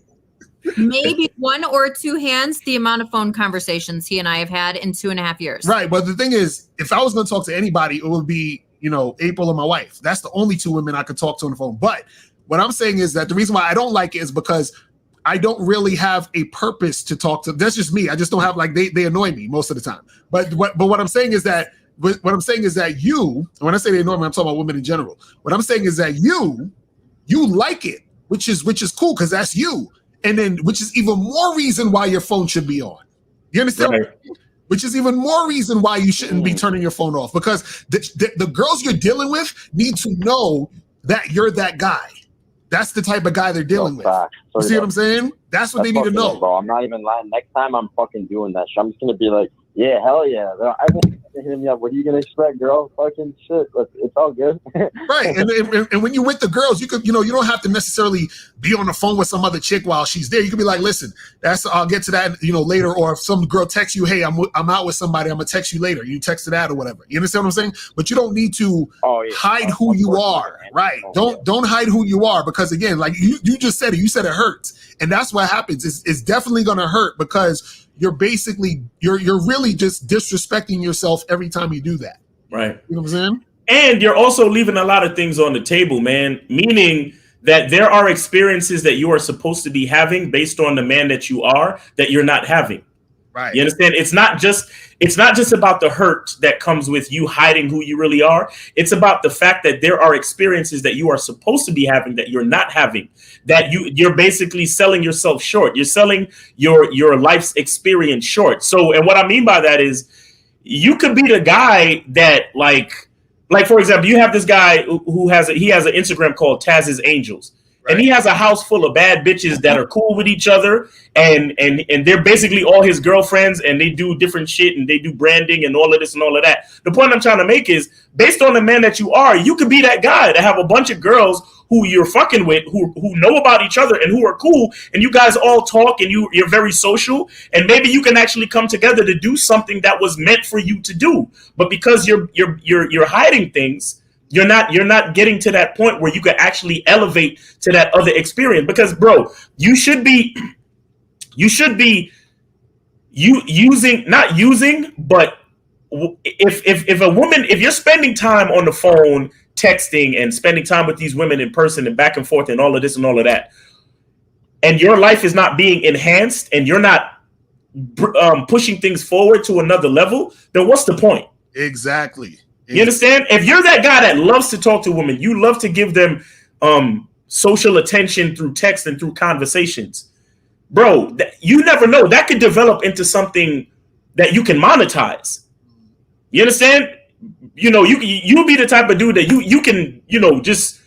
maybe one or two hands the amount of phone conversations he and I have had in 2.5 years. Right, but the thing is, if I was going to talk to anybody, it would be April and my wife. That's the only two women I could talk to on the phone. But what I'm saying is that the reason why I don't like it is because I don't really have a purpose to talk to. That's just me. I just don't have they annoy me most of the time. But what I'm saying is that you, when I say they annoy me, I'm talking about women in general. What I'm saying is that you like it, which is cool because that's you. And then, which is even more reason why your phone should be on. You understand? Right. Which is even more reason why you shouldn't be turning your phone off, because the girls you're dealing with need to know that you're that guy. That's the type of guy they're dealing with. You see what I'm saying? That's what they need to know. Bro, I'm not even lying. Next time I'm fucking doing that shit, I'm just gonna be like, yeah, hell yeah. I've been hitting me up. What are you gonna expect, girl? Fucking shit. It's all good. Right. And when you're with the girls, you could, you don't have to necessarily be on the phone with some other chick while she's there. You could be like, listen, I'll get to that, later. Or if some girl texts you, hey, I'm out with somebody, I'm gonna text you later. You text that or whatever. You understand what I'm saying? But you don't need to hide who you are. Right. Don't hide who you are, because again, like you just said it. You said it hurts, and that's what happens. It's definitely gonna hurt because you're really just disrespecting yourself every time you do that. Right. You know what I'm saying? And you're also leaving a lot of things on the table, man. Meaning that there are experiences that you are supposed to be having based on the man that you are that you're not having. Right. You understand? It's not just about the hurt that comes with you hiding who you really are. It's about the fact that there are experiences that you are supposed to be having that you're not having, that you're basically selling yourself short. You're selling your life's experience short. So, and what I mean by that is you could be the guy that like for example, you have this guy who has an Instagram called Taz's Angels. and he has a house full of bad bitches that are cool with each other, and they're basically all his girlfriends, and they do different shit, and they do branding and all of this and all of that. The point I'm trying to make is, based on the man that you are, you could be that guy to have a bunch of girls who you're fucking with, who know about each other and who are cool, and you guys all talk, and you're very social, and maybe you can actually come together to do something that was meant for you to do. But because you're hiding things, you're not getting to that point where you can actually elevate to that other experience. Because, bro, you should be not using, but if a woman, if you're spending time on the phone, texting and spending time with these women in person and back and forth and all of this and all of that, and your life is not being enhanced and you're not pushing things forward to another level, then what's the point? Exactly. You understand? If you're that guy that loves to talk to women, you love to give them social attention through text and through conversations, bro, you never know. That could develop into something that you can monetize. You understand? You know, you'll be the type of dude that you can, you know, just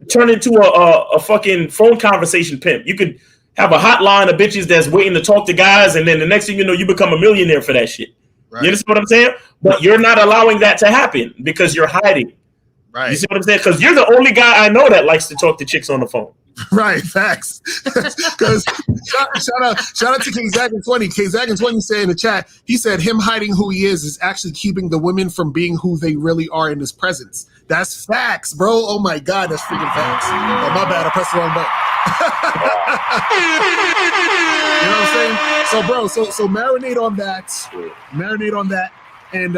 turn into a fucking phone conversation pimp. You could have a hotline of bitches that's waiting to talk to guys, and then the next thing you know, you become a millionaire for that shit. Right. You understand what I'm saying? But you're not allowing that to happen because you're hiding. Right. You see what I'm saying? Because you're the only guy I know that likes to talk to chicks on the phone. Right, facts. Because shout out to King Zach and 20. King Zach and 20 said in the chat, he said him hiding who he is actually keeping the women from being who they really are in his presence. That's facts, bro. Oh my God, that's freaking facts. Oh, my bad, I pressed the wrong button. You know what I'm saying? So, bro, so marinate on that. Marinate on that. And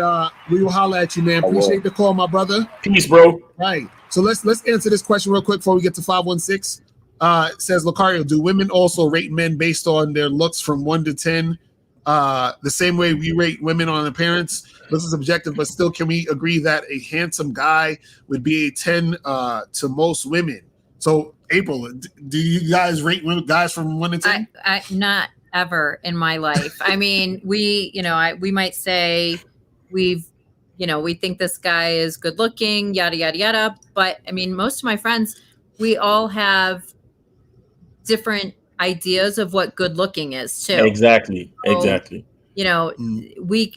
we will holler at you, man. Appreciate the call, my brother. Peace, bro. Right. So let's answer this question real quick before we get to 516. It says, Locario, do women also rate men based on their looks from 1 to 10? The same way we rate women on appearance? This is objective, but still, can we agree that a handsome guy would be a 10 to most women? So, April, do you guys rate women, guys from 1 to 10? I not ever in my life. I mean, we might say we think this guy is good looking, yada, yada, yada. But I mean, most of my friends, we all have different ideas of what good looking is too. Exactly. So, exactly. You know,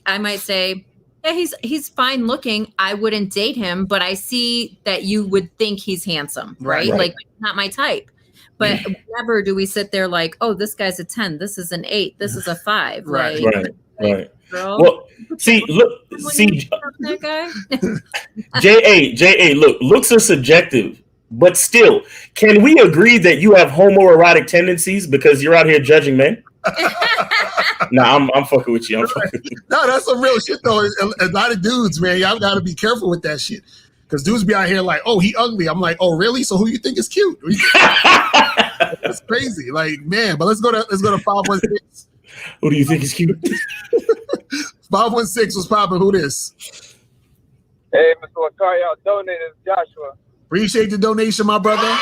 I might say, yeah, he's fine looking. I wouldn't date him, but I see that you would think he's handsome, right? Like, not my type. But never do we sit there like, oh, this guy's a 10, this is an 8, this is a 5. Right. Like, Right. Girl, well, see, that guy. J.A., look, looks are subjective, but still, can we agree that you have homoerotic tendencies because you're out here judging men? Nah, I'm fucking with you. No, that's some real shit though. A lot of dudes, man, y'all gotta be careful with that shit. Because dudes be out here like, oh, he ugly. I'm like, oh, really? So who you think is cute? That's crazy. Like, man, but let's go to 516. Who do you think is cute? 516 was popping. Who this? Hey, Mr. Locario, donated Joshua. Appreciate the donation, my brother.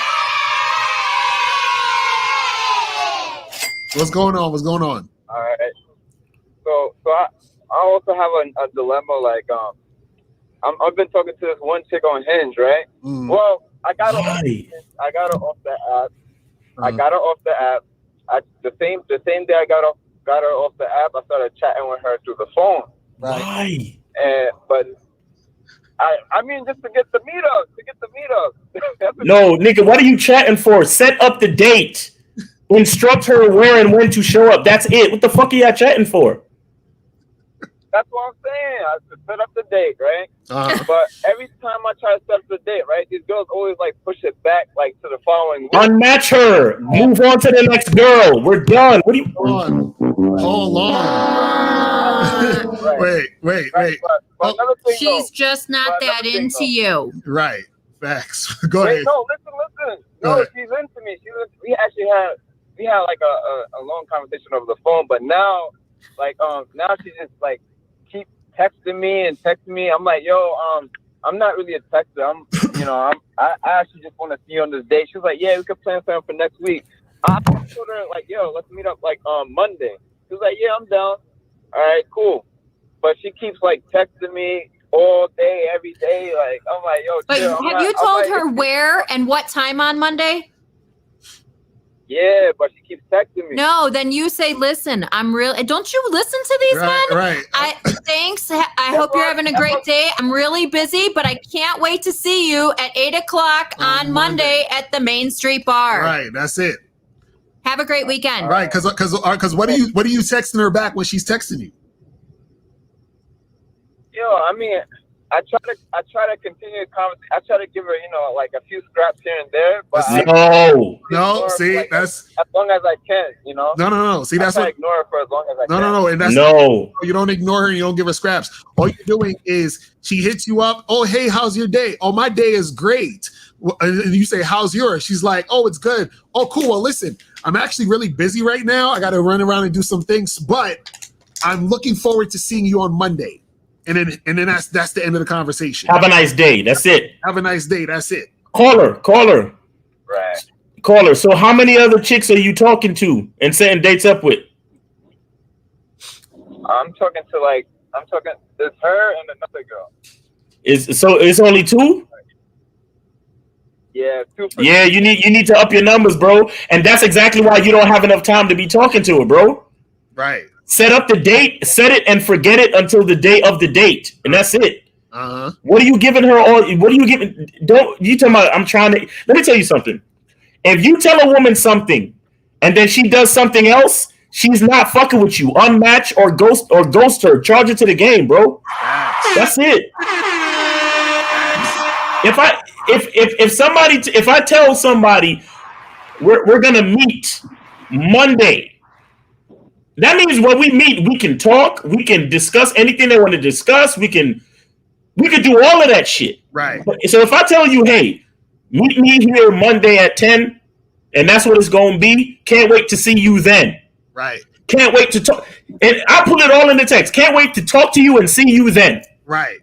What's going on? All right. So I also have a dilemma. Like, I've been talking to this one chick on Hinge, right? Well, I got her off the app. I got her off the app. The same day I got her off the app, I started chatting with her through the phone. Why? But I mean, just to get the meetup. No, nigga, what are you chatting for? Set up the date. Instruct her where and when to show up. That's it. What the fuck are y'all chatting for? That's what I'm saying. I set up the date, right? But every time I try to set up the date, right, these girls always like push it back like to the following week. Unmatch her. Move on to the next girl. We're done. What do you? Hold on. Wait. But another thing, she's just not that into you. Right. Facts. Go ahead. No, listen. No, she's into me. We had like a long conversation over the phone, but now, like, now she just like keep texting me. I'm like, yo, I'm not really a texter. I actually just want to see you on this date. She was like, yeah, we could plan something for next week. I told her like, yo, let's meet up like Monday. She was like, yeah, I'm down. All right, cool. But she keeps like texting me all day, every day. Like, I'm like, yo, but chill. have you told her where and what time on Monday? Yeah, but she keeps texting me. No, then you say, listen, I'm real. Don't you listen to these men? Right. Thanks. I hope you're having a great day. I'm really busy, but I can't wait to see you at 8:00 on Monday at the Main Street Bar. Right. That's it. Have a great weekend. Right. Because what are you texting her back when she's texting you? Yo, I mean, I try to continue the conversation. I try to give her, like a few scraps here and there. But No. See, like, that's as long as I can, No. See, that's I ignore her for as long as I can. No. And that's you don't ignore her. And you don't give her scraps. All you're doing is she hits you up. Oh, hey, how's your day? Oh, my day is great. And you say, how's yours? She's like, oh, it's good. Oh, cool. Well, listen, I'm actually really busy right now. I got to run around and do some things, but I'm looking forward to seeing you on Monday. And then that's the end of the conversation. Have a nice day. That's it. Have a nice day. That's it. Call her. Right. Call her. So how many other chicks are you talking to and setting dates up with? I'm talking it's her and another girl. So it's only 2? Yeah, 2 for Yeah, you need to up your numbers, bro. And that's exactly why you don't have enough time to be talking to her, bro. Right. Set up the date, set it and forget it until the day of the date. And that's it. Uh-huh. What are you giving her what are you giving? Don't you talking about I'm trying to let me tell you something. If you tell a woman something and then she does something else, she's not fucking with you. Unmatch or ghost her. Charge her to the game, bro. That's it. If I tell somebody we're gonna meet Monday, that means when we meet, we can talk, we can discuss anything they want to discuss, we can do all of that shit. Right. So if I tell you, hey, meet me here Monday at 10, and that's what it's gonna be, can't wait to see you then. Right. Can't wait to talk. And I put it all in the text. Can't wait to talk to you and see you then. Right.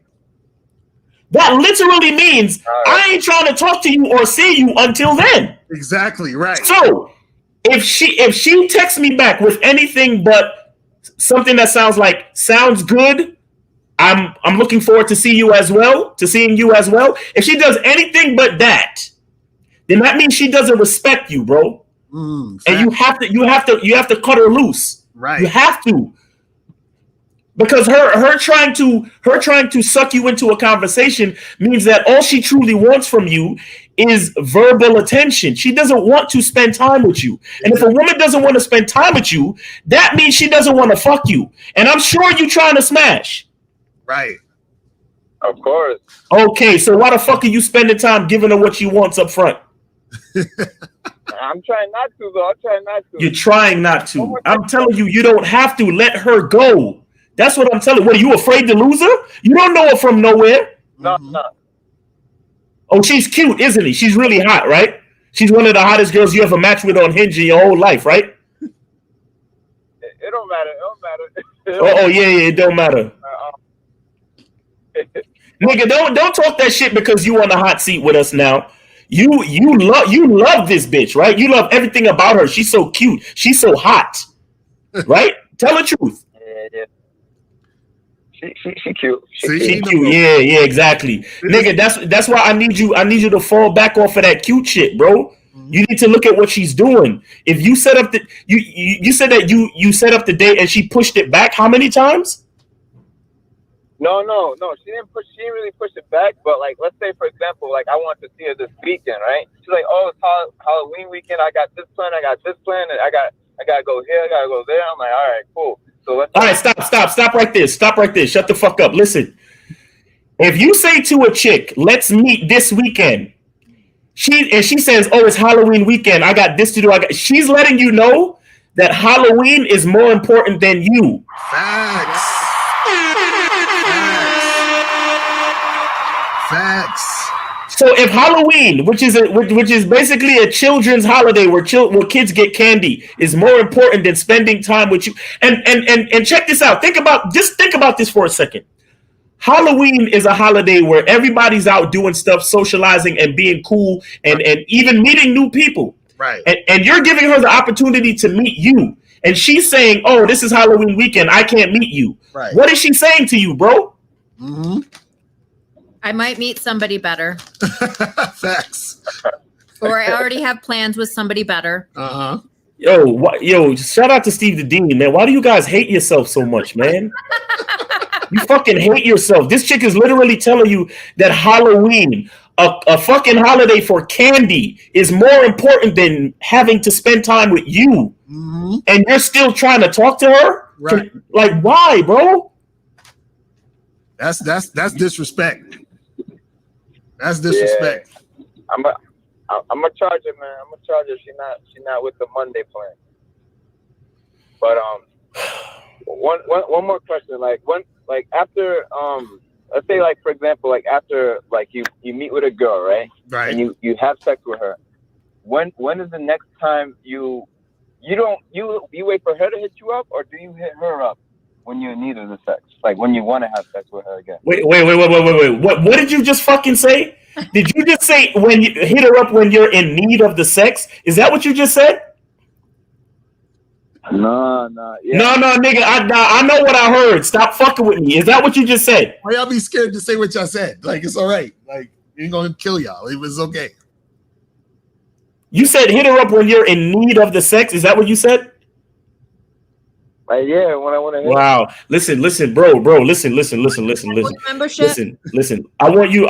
That literally means I ain't trying to talk to you or see you until then. Exactly. Right. So if she texts me back with anything but something that sounds good, I'm looking forward to seeing you as well. If she does anything but that, then that means she doesn't respect you, bro. And you have to cut her loose. Right. You have to. Because her trying to suck you into a conversation means that all she truly wants from you is verbal attention. She doesn't want to spend time with you. And if a woman doesn't want to spend time with you, that means she doesn't want to fuck you. And I'm sure you're trying to smash. Right. Of course. Okay, so why the fuck are you spending time giving her what she wants up front? I'm trying not to, though. I'm trying not to. You're trying not to. I'm telling you, you don't have to. Let her go. That's what I'm telling you. What, are you afraid to lose her? You don't know her from nowhere. No. Oh, she's cute, isn't she? She's really hot, right? She's one of the hottest girls you ever matched with on Hinge in your whole life, right? It don't matter. Oh, yeah, it don't matter. Nigga, don't talk that shit because you on the hot seat with us now. You love this bitch, right? You love everything about her. She's so cute. She's so hot, right? Tell the truth. Yeah. She cute. She cute. Yeah, exactly. Nigga, that's why I need you to fall back off of that cute shit, bro. You need to look at what she's doing. If you set up the you said that you set up the date and she pushed it back how many times? No. She didn't really push it back, but like let's say for example, like I want to see her this weekend, right? She's like, oh, it's Halloween weekend, I got this plan, and I gotta go here, I gotta go there. I'm like, all right, cool. So all right, stop right there. Shut the fuck up. Listen. If you say to a chick, let's meet this weekend, she says, oh, it's Halloween weekend, I got this to do. She's letting you know that Halloween is more important than you. Facts. So if Halloween, which is basically a children's holiday where kids get candy, is more important than spending time with you, and check this out. Think about this for a second. Halloween is a holiday where everybody's out doing stuff, socializing and being cool, and even meeting new people. Right. And you're giving her the opportunity to meet you, and she's saying, "Oh, this is Halloween weekend. I can't meet you." Right. What is she saying to you, bro? I might meet somebody better. Facts. or I already have plans with somebody better. Yo, shout out to Steve the Dean, man. Why do you guys hate yourself so much, man? You fucking hate yourself. This chick is literally telling you that Halloween, a fucking holiday for candy, is more important than having to spend time with you. Mm-hmm. And you're still trying to talk to her? Right. Like, why, bro? That's disrespect. That's disrespect. Yeah. I'm a charger, man. I'm a charger. She not with the Monday plan. But one more question. Like after let's say like for example like after like you meet with a girl, right? Right. And you have sex with her. When is the next time you wait for her to hit you up, or do you hit her up when you're in need of the sex? Like when you want to have sex with her again? Wait. What did you just fucking say? Did you just say when you hit her up when you're in need of the sex? Is that what you just said? No, yeah. No, nigga. I know what I heard. Stop fucking with me. Is that what you just said? Why y'all be scared to say what y'all said? Like, it's all right. Like, it ain't gonna kill y'all. It was okay. You said hit her up when you're in need of the sex. Is that what you said? Yeah, when I want to. Wow. Listen, bro. Listen. Membership. Listen. I want you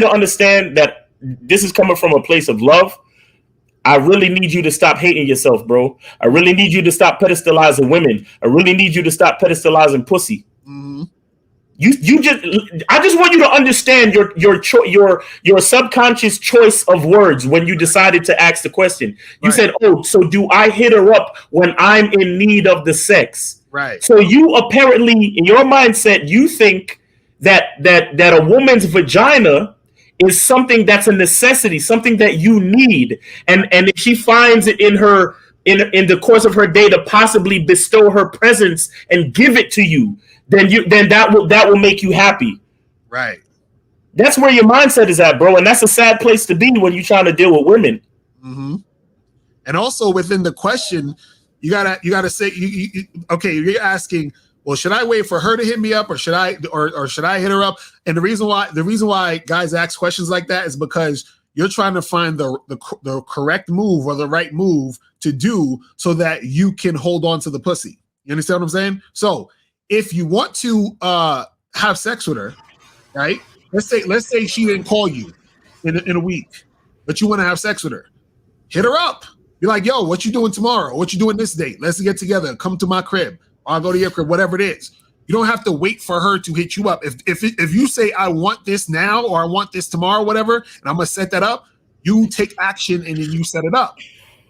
to understand that this is coming from a place of love. I really need you to stop hating yourself, bro. I really need you to stop pedestalizing women. I really need you to stop pedestalizing pussy. Mm-hmm. I just want you to understand your subconscious choice of words when you decided to ask the question. You said, "Oh, so do I hit her up when I'm in need of the sex?" Right. So you apparently, in your mindset, you think that a woman's vagina is something that's a necessity, something that you need, and if she finds it in her in the course of her day to possibly bestow her presence and give it to you, then that will make you happy. Right. That's where your mindset is at, bro, and that's a sad place to be when you're trying to deal with women. Mm-hmm. And also within the question, you gotta say, okay, you're asking, well, should I wait for her to hit me up, or should I hit her up? And the reason why guys ask questions like that is because you're trying to find the correct move or the right move to do so that you can hold on to the pussy. You understand what I'm saying? So if you want to have sex with her, right? Let's say she didn't call you in a week, but you want to have sex with her. Hit her up. Be like, yo, what you doing tomorrow? What you doing this date? Let's get together. Come to my crib. I'll go to your crib, whatever it is. You don't have to wait for her to hit you up. If you say, I want this now, or I want this tomorrow, whatever, and I'm going to set that up, you take action and then you set it up.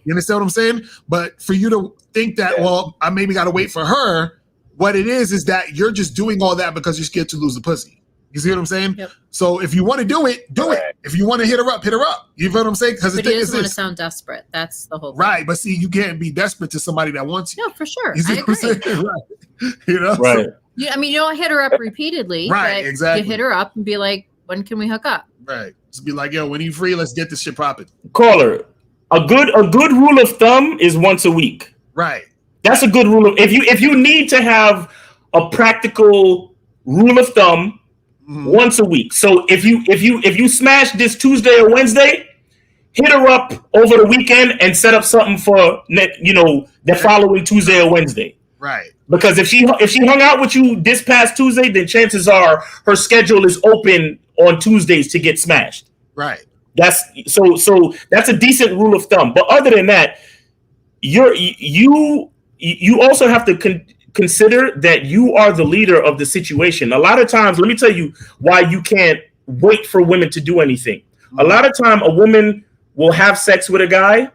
You understand what I'm saying? But for you to think that, well, I maybe got to wait for her, what it is that you're just doing all that because you're scared to lose the pussy. You see what I'm saying? Yep. So if you want to do it, do it. If you want to hit her up, hit her up. You feel what I'm saying? Because but he doesn't want to sound desperate. That's the whole thing. Right. But see, you can't be desperate to somebody that wants you. No, for sure. You see I what I'm agree. saying? Right. You know? Right. So, I mean, you don't hit her up repeatedly. Right, but exactly. You hit her up and be like, when can we hook up? Right. Just be like, yo, when you free, let's get this shit popping. Caller, a good rule of thumb is once a week. Right. That's a good rule of if you need to have a practical rule of thumb, once a week. So if you smash this Tuesday or Wednesday, hit her up over the weekend and set up something for the following Tuesday or Wednesday. Right. Because if she hung out with you this past Tuesday, then chances are her schedule is open on Tuesdays to get smashed. Right. That's so that's a decent rule of thumb. But other than that, you also have to consider that you are the leader of the situation. A lot of times, let me tell you why you can't wait for women to do anything. A lot of time, a woman will have sex with a guy,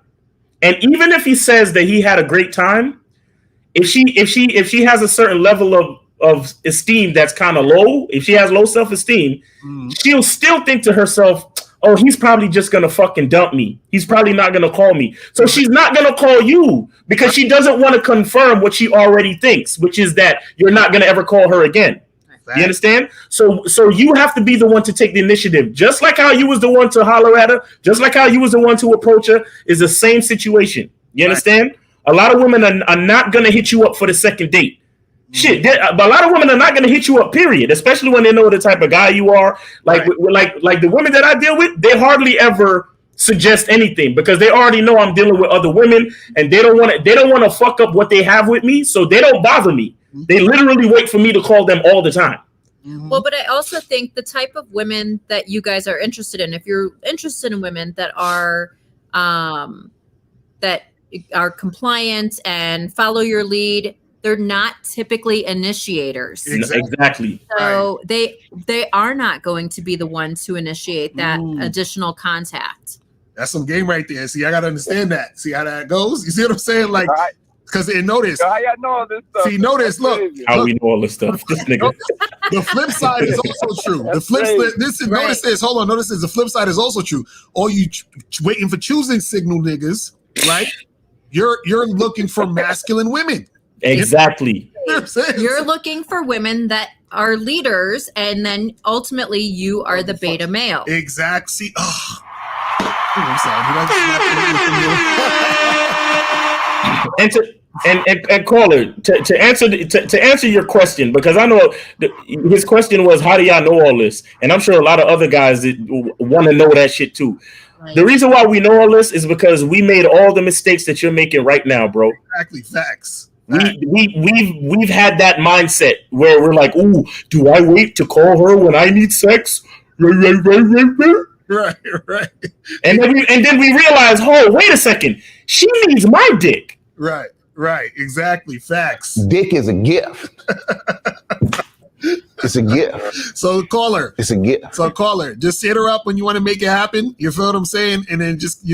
and even if he says that he had a great time, if she has a certain level of esteem that's kind of low, if she has low self-esteem, she'll still think to herself, oh, he's probably just going to fucking dump me. He's probably not going to call me. So she's not going to call you because she doesn't want to confirm what she already thinks, which is that you're not going to ever call her again. You understand? So you have to be the one to take the initiative. Just like how you was the one to holler at her, just like how you was the one to approach her, is the same situation. You understand? A lot of women are not going to hit you up for the second date. Shit, a lot of women are not going to hit you up, period, especially when they know the type of guy you are. Like, like the women that I deal with, they hardly ever suggest anything because they already know I'm dealing with other women and they don't want to fuck up what they have with me, so they don't bother me. They literally wait for me to call them all the time. Well, but I also think the type of women that you guys are interested in, if you're interested in women that are compliant and follow your lead, they're not typically initiators. Exactly. So they are not going to be the ones who initiate that additional contact. That's some game right there. See, I gotta understand that. See how that goes? You see what I'm saying? Like, because notice. How y'all know all this stuff? See, notice. Look, how we know all this stuff. This nigga. The flip side is also true. The flip side. Notice this. Hold on. Notice this. The flip side is also true. All you waiting for choosing signal niggas, right? You're looking for masculine women. Exactly. You're looking for women that are leaders, and then ultimately you are the beta male. Exactly. Oh. I'm sorry. And caller, to answer your question, because I know his question was, how do y'all know all this? And I'm sure a lot of other guys that want to know that shit too. Right. The reason why we know all this is because we made all the mistakes that you're making right now, bro. Exactly, facts. We've had that mindset where we're like, ooh, do I wait to call her when I need sex? Right. And then we realize, oh, wait a second, she needs my dick. Right, exactly, facts. Dick is a gift. It's a gift. So caller, it's a gift. So caller, just hit her up when you want to make it happen. You feel what I'm saying? And then just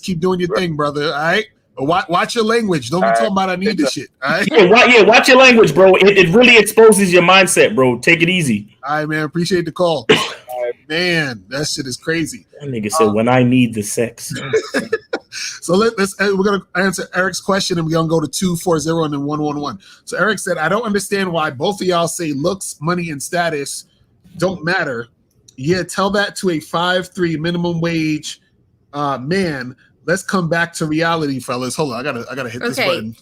keep doing your thing, brother. All right. Watch your language. Don't be talking about I need this shit. All right. Yeah, watch your language, bro. It really exposes your mindset, bro. Take it easy. All right, man. Appreciate the call. Man, that shit is crazy. That nigga said, when I need the sex. So we're gonna answer Eric's question, and we're gonna go to 240 and then 111. So Eric said, I don't understand why both of y'all say looks, money, and status don't matter. Yeah, tell that to a 5'3" minimum wage man. Let's come back to reality, fellas. Hold on, I gotta hit this button.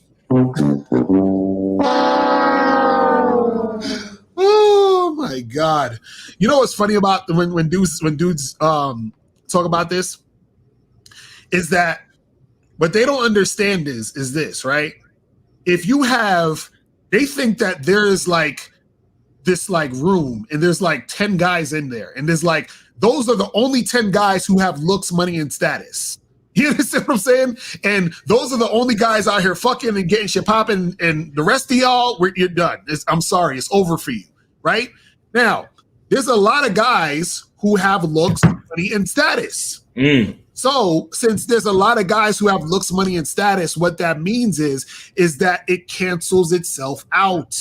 Oh my God! You know what's funny about when dudes talk about this is that what they don't understand is this, right? If you have, they think that there is like this like room and there's like 10 guys in there, and there's like those are the only 10 guys who have looks, money, and status. You understand what I'm saying? And those are the only guys out here fucking and getting shit popping, and the rest of y'all, you're done. I'm sorry, it's over for you, right? Now, there's a lot of guys who have looks, money, and status. So since there's a lot of guys who have looks, money, and status, what that means is that it cancels itself out.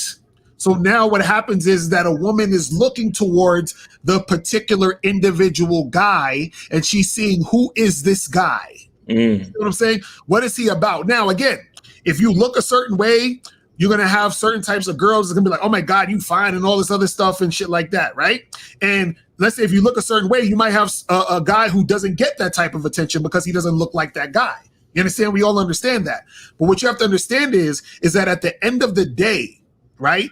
So now what happens is that a woman is looking towards the particular individual guy, and she's seeing, who is this guy? You know what I'm saying? What is he about? Now, again, if you look a certain way, you're going to have certain types of girls that's going to be like, oh my God, you fine, and all this other stuff and shit like that, right? And let's say if you look a certain way, you might have a guy who doesn't get that type of attention because he doesn't look like that guy. You understand? We all understand that. But what you have to understand is that at the end of the day, right,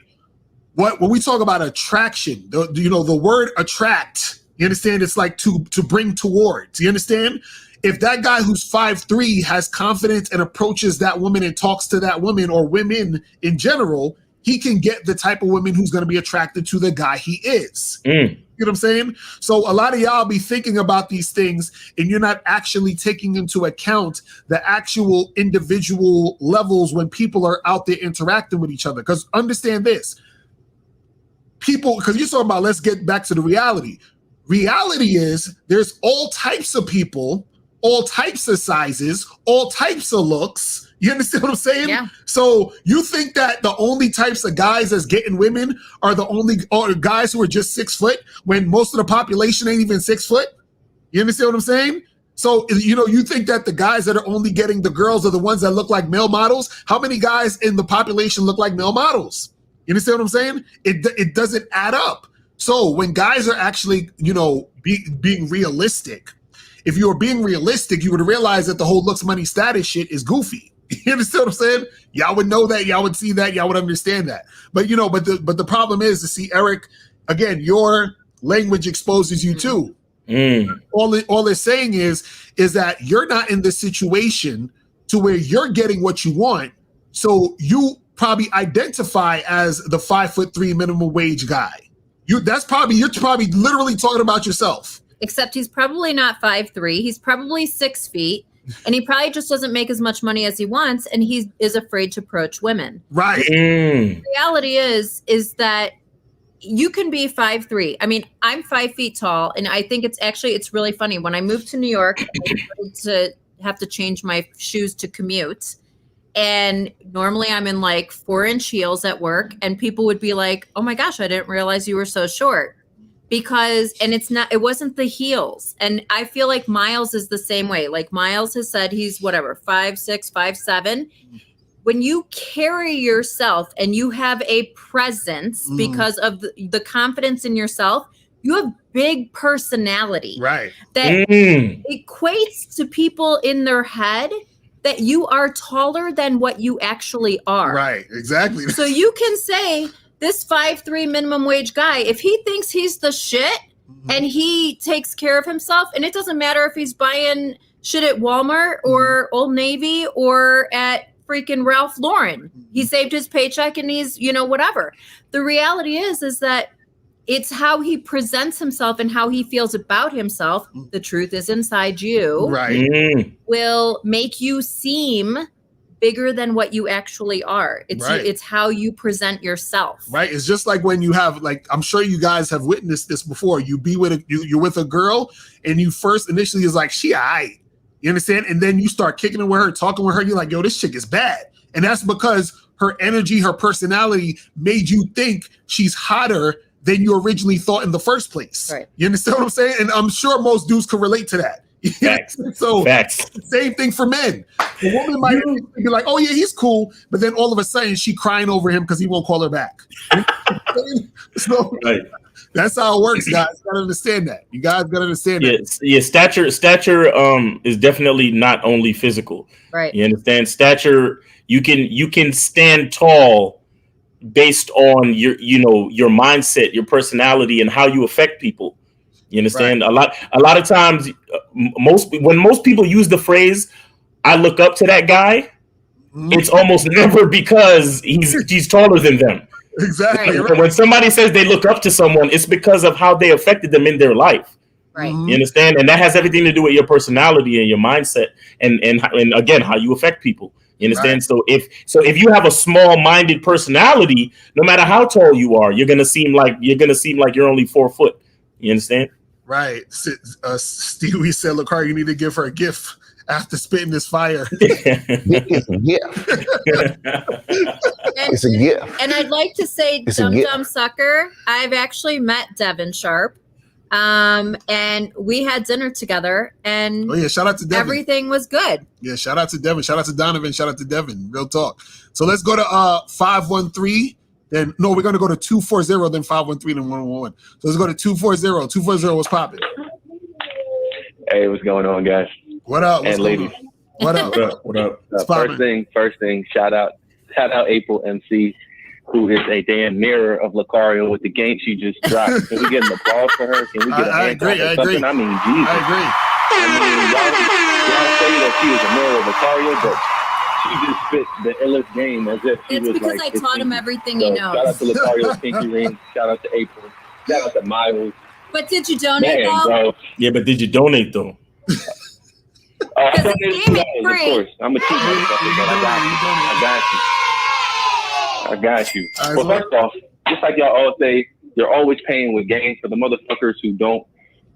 when we talk about attraction, the word attract, you understand? It's like to bring towards. You understand? If that guy who's 5'3" has confidence and approaches that woman and talks to that woman, or women in general, he can get the type of woman who's going to be attracted to the guy he is. You know what I'm saying? So a lot of y'all be thinking about these things, and you're not actually taking into account the actual individual levels when people are out there interacting with each other. Because understand this. People, because you're talking about, let's get back to the reality. Reality is there's all types of people, all types of sizes, all types of looks. You understand what I'm saying? Yeah. So you think that the only types of guys that's getting women are the only guys who are just 6 foot, when most of the population ain't even 6 foot? You understand what I'm saying? So, you think that the guys that are only getting the girls are the ones that look like male models? How many guys in the population look like male models? You understand what I'm saying? It doesn't add up. So when guys are actually, being realistic, if you were being realistic, you would realize that the whole looks, money, status shit is goofy. You understand what I'm saying? Y'all would know that. Y'all would see that. Y'all would understand that. But but the problem is to see, Eric, again, your language exposes you too. All it's saying is that you're not in this situation to where you're getting what you want. So you probably identify as the 5'3" minimum wage guy. You're probably literally talking about yourself. Except he's probably not 5'3". He's probably 6 feet. And he probably just doesn't make as much money as he wants, and he is afraid to approach women. Right. The reality is that you can be 5'3". I mean, I'm 5 feet tall, and I think it's really funny. When I moved to New York, I started to have to change my shoes to commute. And normally I'm in like 4-inch heels at work, and people would be like, "Oh my gosh, I didn't realize you were so short." It wasn't the heels. And I feel like Miles is the same way. Like Miles has said he's 5'6", 5'7". When you carry yourself and you have a presence because of the confidence in yourself, you have big personality. Right. That equates to people in their head that you are taller than what you actually are. Right, exactly. So you can say, this 5'3" minimum wage guy, if he thinks he's the shit and he takes care of himself, and it doesn't matter if he's buying shit at Walmart or Old Navy or at freaking Ralph Lauren, he saved his paycheck and he's, whatever. The reality is that it's how he presents himself and how he feels about himself. The truth is inside you. Right. Will make you seem bigger than what you actually are. It's how you present yourself. Right. It's just like when you have, like, I'm sure you guys have witnessed this before. You're with a girl, and you first initially is like, she aight. You understand? And then you start kicking it with her, talking with her. You're like, yo, this chick is bad. And that's because her energy, her personality made you think she's hotter than you originally thought in the first place. Right. You understand what I'm saying? And I'm sure most dudes can relate to that. Facts. So Facts. Same thing for men. The woman might be like, "Oh yeah, he's cool," but then all of a sudden she crying over him because he won't call her back. So that's how it works, guys. You gotta understand that. You guys gotta understand that. Yeah. Stature is definitely not only physical. Right. You understand? Stature, you can stand tall based on your mindset, your personality, and how you affect people. You understand? Right. A lot of times, when most people use the phrase, "I look up to that guy," it's almost never because he's taller than them. Exactly. Right. When somebody says they look up to someone, it's because of how they affected them in their life. Right. You understand? And that has everything to do with your personality and your mindset, and again, how you affect people. You understand? Right. So if you have a small-minded personality, no matter how tall you are, you're gonna seem like you're only 4 foot. You understand? Right. Stewie said, "Locario, you need to give her a gift after spitting this fire." It's a gift. It's a gift. And I'd like to say, Dum Sucker, I've actually met Devin Sharp. And we had dinner together, and shout out to Devin. Everything was good. Yeah, shout out to Devin. Shout out to Donovan. Shout out to Devin. Real talk. So let's go to 513. Then we're gonna go to 240, then 513, then 111. So let's go to 240. 240, what's popping? Hey, what's going on, guys? What up? And ladies. What up? What up? First thing, shout out April MC, who is a damn mirror of Locario with the game she just dropped. Can we get an applause for her? Can we get a hand clap or something? I mean, Jesus. I agree. Y'all say that she is a mirror of Locario, but she just spit the illest game as if she was like. It's because I taught him everything he knows. Shout out to Locario's Pinky Ring. Shout out to April. Shout out to Miles. But did you donate, bro? Yeah, but did you donate though? I donated $2, of course. I'm a cheap motherfucker, but I got you. Well, first off, just like y'all all say, you're always paying with games. For the motherfuckers who don't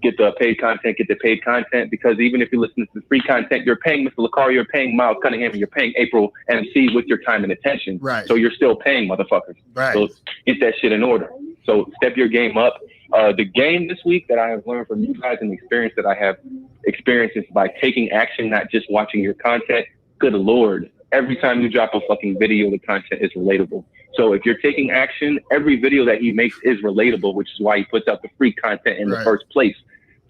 get the paid content, get the paid content, because even if you listen to the free content, you're paying Mr. Locario, you're paying Miles Cunningham, and you're paying April MC with your time and attention. Right. So you're still paying, motherfuckers. Right. So get that shit in order. So step your game up. The game this week that I have learned from you guys and the experience that I have experienced is by taking action, not just watching your content. Good Lord. Every time you drop a fucking video, the content is relatable. So if you're taking action, every video that he makes is relatable, which is why he puts out the free content in the first place.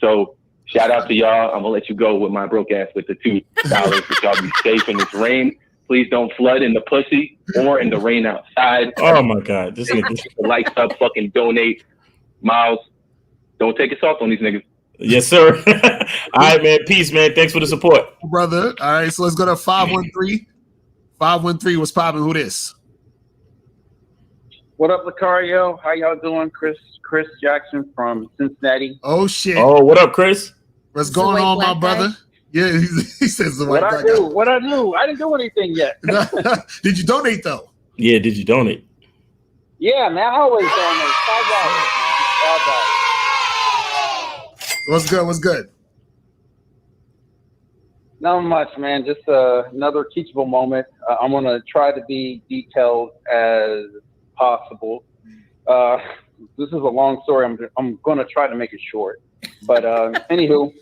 So shout out to y'all. I'm going to let you go with my broke ass with the $2. But y'all be safe in this rain. Please don't flood in the pussy or in the rain outside. Oh my God, this nigga. Keep the lights up. Fucking donate. Miles, don't take assault on these niggas. Yes, sir. All right, man. Peace, man. Thanks for the support, brother. All right, so let's go to 513. 513 was popping. Who this? What up, Locario? How y'all doing? Chris Jackson from Cincinnati. Oh shit. Oh, what up, Chris? What's going on, my brother? Guy? Yeah, he says the white What black I do? guy. What I do? I didn't do anything yet. Did you donate though? Yeah, did you donate? Yeah, man. I always donate. $5. What's good? What's good? Not much, man. Just another teachable moment. I'm gonna try to be detailed as possible. This is a long story. I'm gonna try to make it short. But anywho,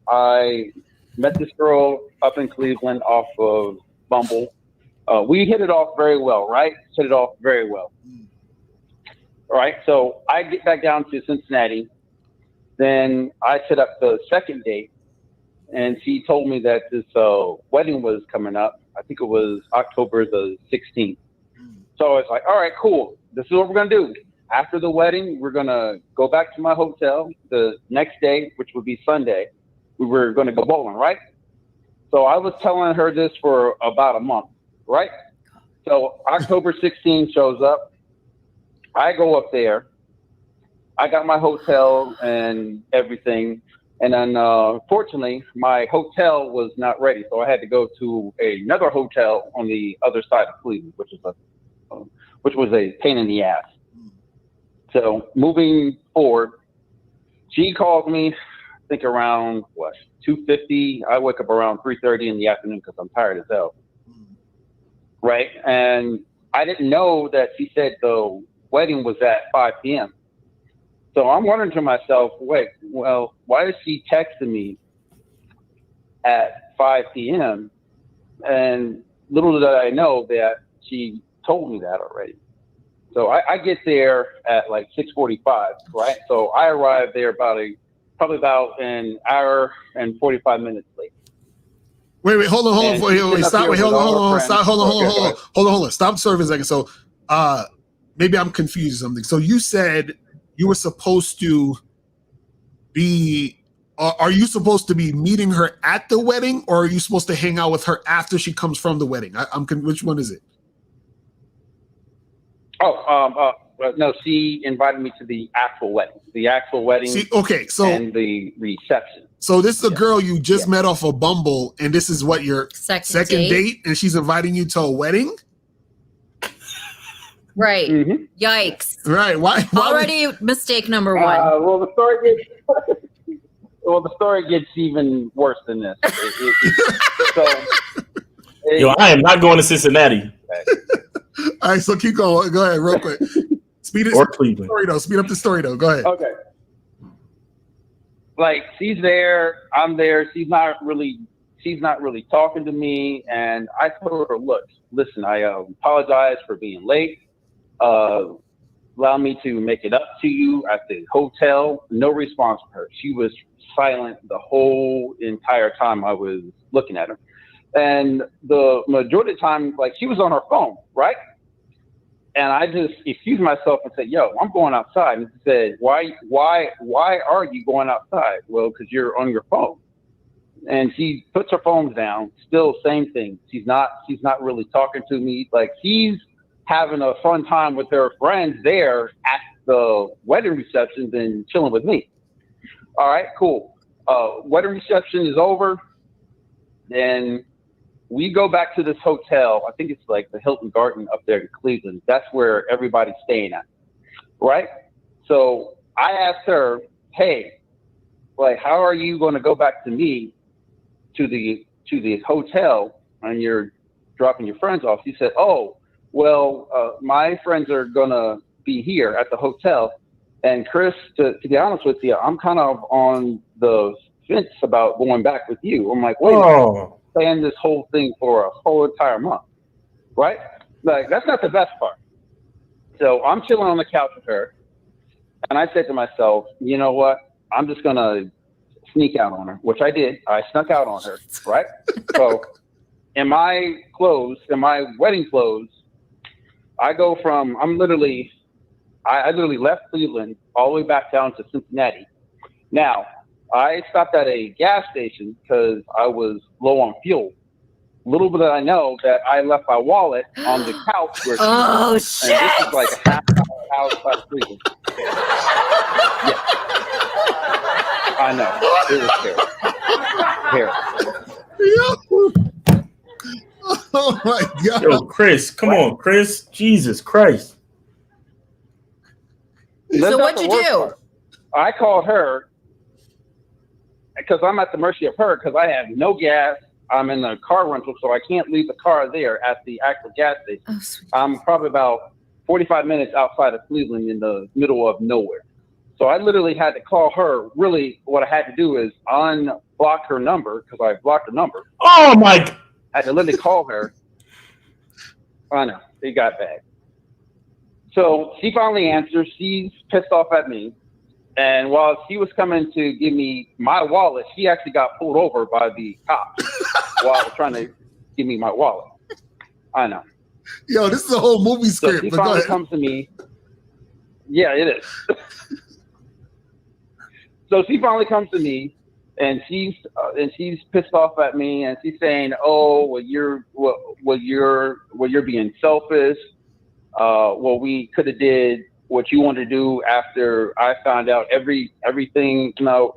I met this girl up in Cleveland off of Bumble. We hit it off very well, right? Hit it off very well. All right. So I get back down to Cincinnati. Then I set up the second date. And she told me that this wedding was coming up. I think it was October the 16th. So I was like, all right, cool. This is what we're going to do. After the wedding, we're going to go back to my hotel. The next day, which would be Sunday, we were going to go bowling, right? So I was telling her this for about a month, right? So October 16th shows up. I go up there. I got my hotel and everything. And then, fortunately, my hotel was not ready, so I had to go to another hotel on the other side of Cleveland, which was a pain in the ass. So moving forward, she called me, I think around 2:50. I wake up around 3:30 in the afternoon because I'm tired as hell. Right, and I didn't know that she said the wedding was at 5 p.m. So I'm wondering to myself, wait, well, why is she texting me at 5 p.m.? And little did I know that she told me that already. So I get there at like 6:45, right? So I arrived there probably about an hour and 45 minutes late. Wait, hold on, stop for a second. So, maybe I'm confused or something. So you said you were supposed to be. Are you supposed to be meeting her at the wedding, or are you supposed to hang out with her after she comes from the wedding? Which one is it? No, she invited me to the actual wedding. And the reception. So this is a girl you just met off of Bumble, and this is what your second date, and she's inviting you to a wedding? Right. Mm-hmm. Yikes. Right. Why Already mistake number one. Well, the story gets even worse than this. Yo, I am not going to Cincinnati. All right, so keep going. Go ahead, real quick. Speed up the story, though. Go ahead. Okay. Like, she's there, I'm there. She's not really talking to me, and I told her, look, listen, I apologize for being late. Allow me to make it up to you at the hotel. No response from her. She was silent the whole entire time I was looking at her. And the majority of the time, like, she was on her phone, right? And I just excused myself and said, yo, I'm going outside. And she said, why are you going outside? Well, because you're on your phone. And she puts her phone down, still same thing. She's not really talking to me. Like, she's having a fun time with her friends there at the wedding reception than chilling with me. All right, cool. Wedding reception is over. Then we go back to this hotel. I think it's like the Hilton Garden up there in Cleveland. That's where everybody's staying at, right? So I asked her, hey, like, how are you going to go back to me to the hotel and you're dropping your friends off? She said, oh, well, my friends are going to be here at the hotel. And Chris, to be honest with you, I'm kind of on the fence about going back with you. I'm like, wait, plan this whole thing for a whole entire month, right? Like, that's not the best part. So I'm chilling on the couch with her, and I said to myself, you know what? I'm just gonna sneak out on her, which I did. I snuck out on her, right? So in my clothes, in my wedding clothes, I go from, I literally left Cleveland all the way back down to Cincinnati. Now, I stopped at a gas station because I was low on fuel. Little bit did I know that I left my wallet on the couch where Oh, shit! And this is like a half hour outside of Cleveland. Yeah. I know. It was terrible. Oh my God. Yo, Chris, come on, Chris. Jesus Christ. So what'd you do? I called her because I'm at the mercy of her because I have no gas. I'm in a car rental, so I can't leave the car there at the actual gas station. Oh, I'm probably about 45 minutes outside of Cleveland in the middle of nowhere. So I literally had to call her. Really, what I had to do is unblock her number because I blocked her number. Oh, my. I had to literally call her. I know. It got bad. So she finally answers. She's pissed off at me. And while she was coming to give me my wallet, she actually got pulled over by the cops while trying to give me my wallet. I know. Yo, this is a whole movie script. So she But go finally ahead. comes to me. Yeah, it is. So she finally comes to me, and she's pissed off at me, and she's saying, "Oh, well, you're being selfish. Well, we could have did what you wanted to do after I found out everything." No.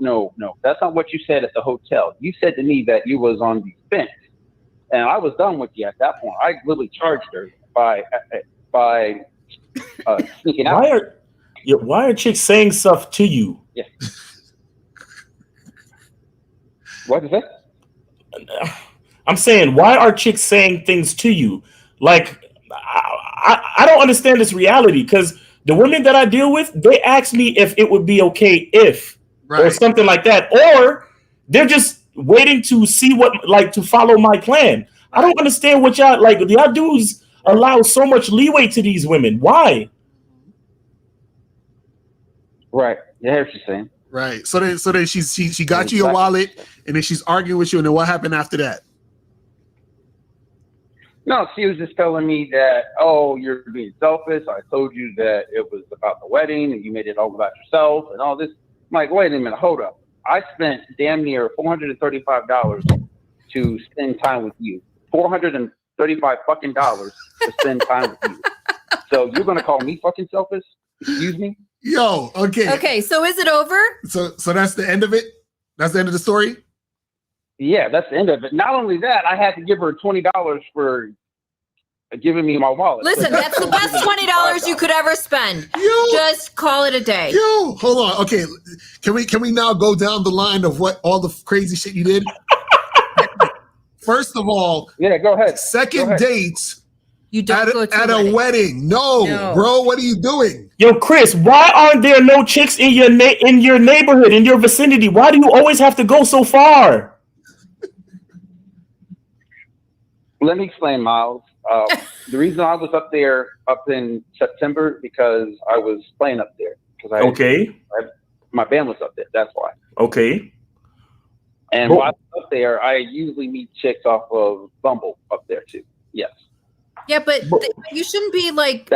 That's not what you said at the hotel. You said to me that you was on the fence, and I was done with you at that point. I literally charged her by sneaking out. Why are chicks saying stuff to you? Yeah. What is it? I'm saying, why are chicks saying things to you? Like, I don't understand this reality because the women that I deal with, they ask me if it would be okay if, or something like that, or they're just waiting to see to follow my plan. I don't understand what y'all dudes allow so much leeway to these women. Why? Right. Yeah, I hear what you're saying. Right. So then she got you your wallet, and then she's arguing with you, and then what happened after that? No, she was just telling me that, oh, you're being selfish. I told you that it was about the wedding, and you made it all about yourself, and all this. I'm like, wait a minute, hold up. I spent damn near $435 to spend time with you. $435 fucking dollars to spend time with you. So you're gonna call me fucking selfish? Excuse me? Yo, okay. Okay, so is it over? So that's the end of it? That's the end of the story? Yeah, that's the end of it. Not only that, I had to give her $20 for giving me my wallet. Listen, that's the best $20 you could ever spend. Just call it a day. Yo, hold on. Okay, can we now go down the line of what all the crazy shit you did? First of all, yeah, go ahead. Second dates. You don't go to a wedding. No, bro, what are you doing? Yo, Chris, why aren't there no chicks in your neighborhood, in your vicinity? Why do you always have to go so far? Let me explain, Miles. The reason I was up there up in September because I was playing up there. My band was up there. That's why. Okay. And while I was up there, I usually meet chicks off of Bumble up there too. Yes. Yeah, but you shouldn't be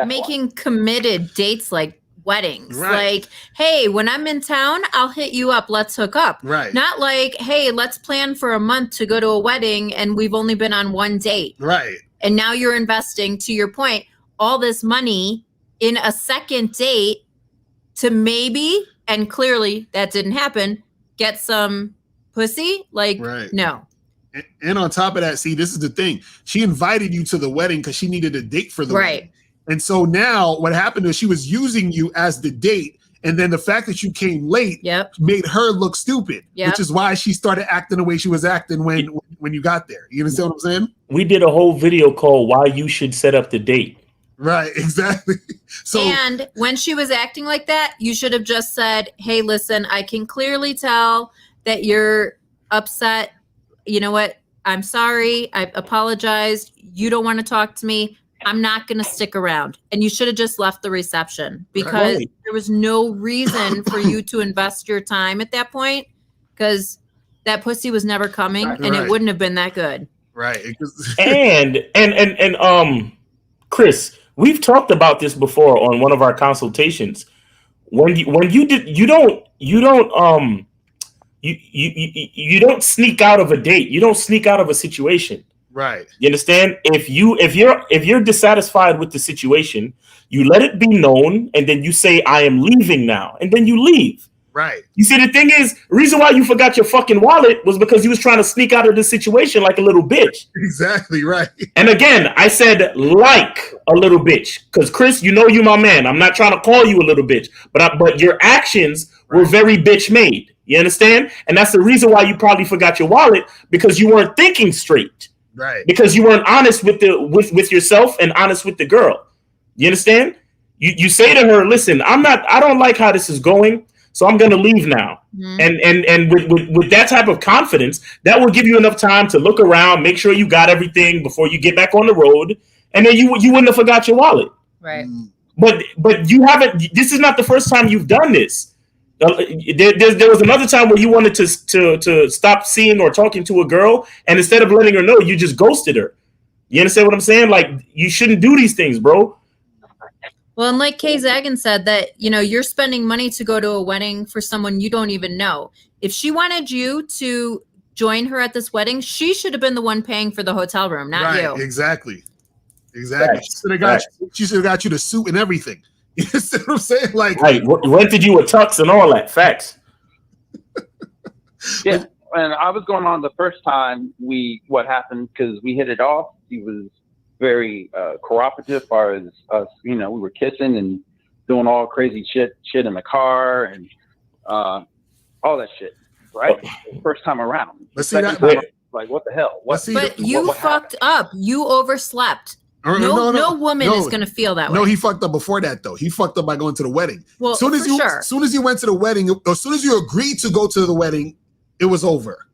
making committed dates like weddings. Right. Like, hey, when I'm in town, I'll hit you up. Let's hook up. Right. Not like, hey, let's plan for a month to go to a wedding and we've only been on one date. Right. And now you're investing, to your point, all this money in a second date to maybe, and clearly that didn't happen, get some pussy? No. And on top of that, see, this is the thing. She invited you to the wedding because she needed a date for the wedding. And so now what happened is she was using you as the date. And then the fact that you came late made her look stupid, which is why she started acting the way she was acting when you got there. You understand what I'm saying? We did a whole video called Why You Should Set Up the Date. Right, exactly. And when she was acting like that, you should have just said, hey, listen, I can clearly tell that you're upset. You know what? I'm sorry. I apologized. You don't want to talk to me. I'm not going to stick around. And you should have just left the reception because there was no reason for you to invest your time at that point because that pussy was never coming and it wouldn't have been that good. Right. and Chris, we've talked about this before on one of our consultations. When you don't sneak out of a date. You don't sneak out of a situation. Right. You understand? If you're dissatisfied with the situation, you let it be known, and then you say, "I am leaving now," and then you leave. Right. You see, the thing is, the reason why you forgot your fucking wallet was because you was trying to sneak out of the situation like a little bitch. Exactly right. And again, I said like a little bitch because Chris, you know you my man. I'm not trying to call you a little bitch, but your actions were very bitch made. You understand? And that's the reason why you probably forgot your wallet, because you weren't thinking straight. Right. Because you weren't honest with yourself and honest with the girl. You understand? You say to her, "Listen, I don't like how this is going, so I'm gonna leave now." Mm-hmm. And with that type of confidence, that will give you enough time to look around, make sure you got everything before you get back on the road, and then you wouldn't have forgot your wallet. Right. But you haven't. This is not the first time you've done this. There was another time where you wanted to stop seeing or talking to a girl, and instead of letting her know, you just ghosted her. You understand what I'm saying? Like, you shouldn't do these things, bro. Well, and like Kay Zagan said, that, you know, you're spending money to go to a wedding for someone you don't even know. If she wanted you to join her at this wedding, she should have been the one paying for the hotel room, not you. Exactly. She should have got you the suit and everything. You see what I'm saying? Like, rented you a tux and all that. Facts. Yeah, and I was going on the first time what happened, because we hit it off. He was very cooperative as far as us. You know, we were kissing and doing all crazy shit in the car and all that shit. Right, first time around. Let's see that. Like, what the hell? But you fucked up. You overslept. No woman is going to feel that way. No, he fucked up before that, though. He fucked up by going to the wedding. Well, as soon as you went to the wedding, as soon as you agreed to go to the wedding, it was over.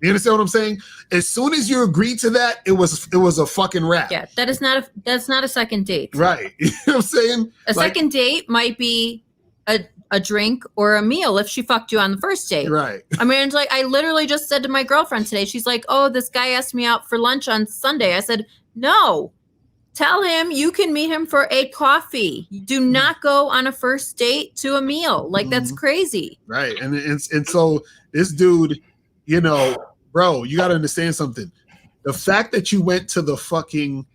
You understand what I'm saying? As soon as you agreed to that, it was a fucking wrap. Yeah, that's not a second date. Right. You know what I'm saying? A second date might be a drink or a meal if she fucked you on the first date. Right. I mean, it's like, I literally just said to my girlfriend today, she's like, "Oh, this guy asked me out for lunch on Sunday." I said, "No. Tell him you can meet him for a coffee. Do not go on a first date to a meal. Like, that's crazy." Right. And so this dude, you know, bro, you got to understand something. The fact that you went to the fucking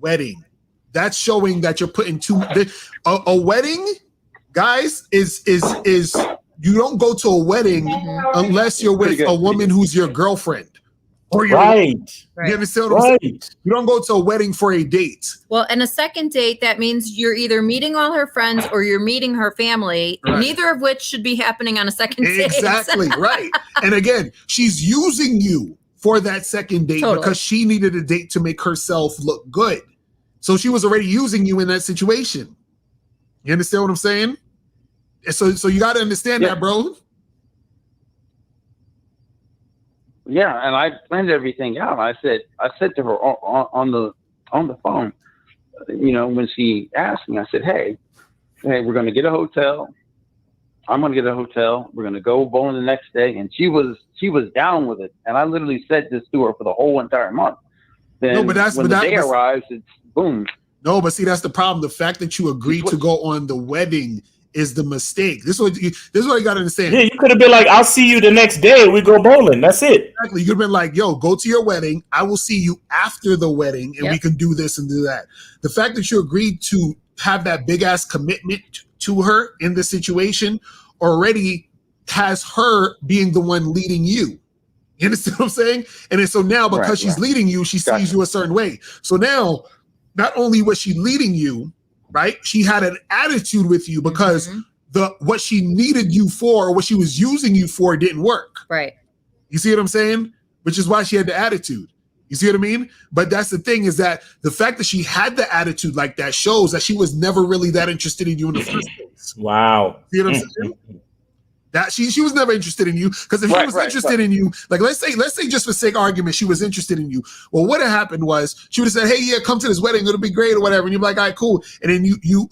wedding, that's showing that you're putting a wedding, guys, is you don't go to a wedding unless you're with a woman who's your girlfriend. Or you're right. You understand what I'm saying? You don't go to a wedding for a date. Well, and a second date, that means you're either meeting all her friends or you're meeting her family, neither of which should be happening on a second date. Exactly, right. And again, she's using you for that second date because she needed a date to make herself look good. So she was already using you in that situation. You understand what I'm saying? So you got to understand that, bro. Yeah, and I planned everything out. I said to her on the phone, you know, when she asked me, I said, hey, we're going to get a hotel. I'm going to get a hotel. We're going to go bowling the next day. And she was down with it. And I literally said this to her for the whole entire month. Then when the day arrives, it's boom. No, but see, that's the problem. The fact that you agreed to go on the wedding is the mistake. This is what you got to understand. Yeah, you could have been like, "I'll see you the next day. We go bowling." That's it. Exactly. You could have been like, "Yo, go to your wedding. I will see you after the wedding, and we can do this and do that." The fact that you agreed to have that big ass commitment to her in the situation already has her being the one leading you. You understand what I'm saying? And then so now, because she's leading you, she sees you a certain way. So now, not only was she leading you, right? She had an attitude with you because what she needed you for, or what she was using you for, didn't work. Right. You see what I'm saying? Which is why she had the attitude. You see what I mean? But that's the thing, is that the fact that she had the attitude like that shows that she was never really that interested in you in the first place. Wow. See what I'm saying? That she was never interested in you, because if she was interested in you, like let's say just for sake of argument, she was interested in you. Well, what had happened was she would have said, "Hey, yeah, come to this wedding, it'll be great," or whatever, and you're like, "All right, cool." And then you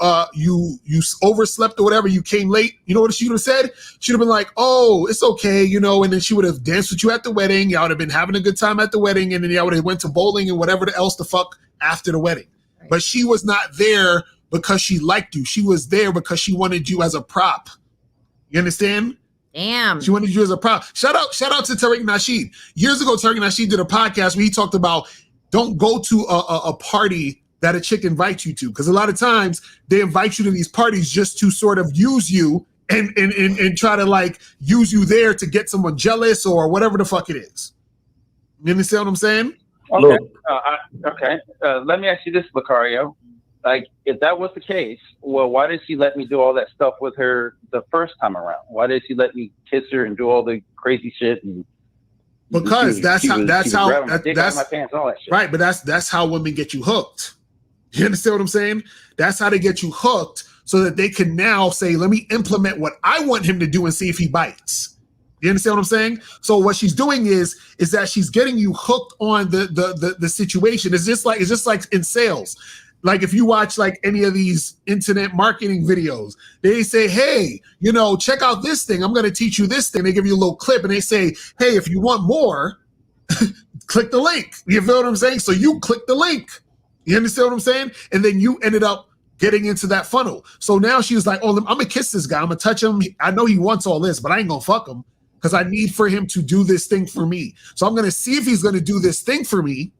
overslept or whatever, you came late. You know what she would have said? She'd have been like, "Oh, it's okay," you know, and then she would have danced with you at the wedding. Y'all would have been having a good time at the wedding, and then y'all would have went to bowling and whatever else the fuck after the wedding. Right. But she was not there because she liked you. She was there because she wanted you as a prop. You understand? Damn. She wanted you as a prop. Shout out to Tariq Nasheed. Years ago, Tariq Nasheed did a podcast where he talked about don't go to a party that a chick invites you to, because a lot of times they invite you to these parties just to sort of use you and try to like use you there to get someone jealous or whatever the fuck it is. You understand what I'm saying? Okay. Let me ask you this, Locario. Like, if that was the case, well, why did she let me do all that stuff with her the first time around? Why did she let me kiss her and do all the crazy shit? And because that's how my dick out of my pants and all that shit. Right, but that's how women get you hooked. You understand what I'm saying? That's how they get you hooked, so that they can now say, let me implement what I want him to do and see if he bites. You understand what I'm saying? So what she's doing is that she's getting you hooked on the situation. It's just like in sales. Like if you watch like any of these internet marketing videos, they say, hey, you know, check out this thing. I'm going to teach you this thing. They give you a little clip and they say, hey, if you want more, click the link. You feel what I'm saying? So you click the link. You understand what I'm saying? And then you ended up getting into that funnel. So now she was like, oh, I'm going to kiss this guy. I'm going to touch him. I know he wants all this, but I ain't going to fuck him because I need for him to do this thing for me. So I'm going to see if he's going to do this thing for me.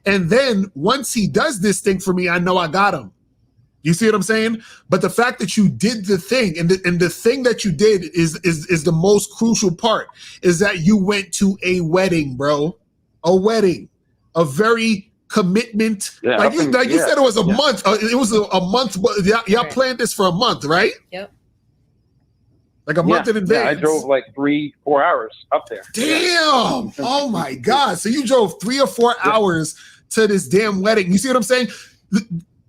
And then once he does this thing for me, I know I got him. You see what I'm saying? But the fact that you did the thing, and the thing that you did is the most crucial part, is that you went to a wedding, bro. A wedding. A very commitment. Yeah, like you said it was a month. It was a month. Y'all Right. planned this for a month, right? Yep. Like a month in advance. Yeah, I drove like 3-4 hours up there. Damn! Oh my God! So you drove 3 or 4 hours to this damn wedding. You see what I'm saying?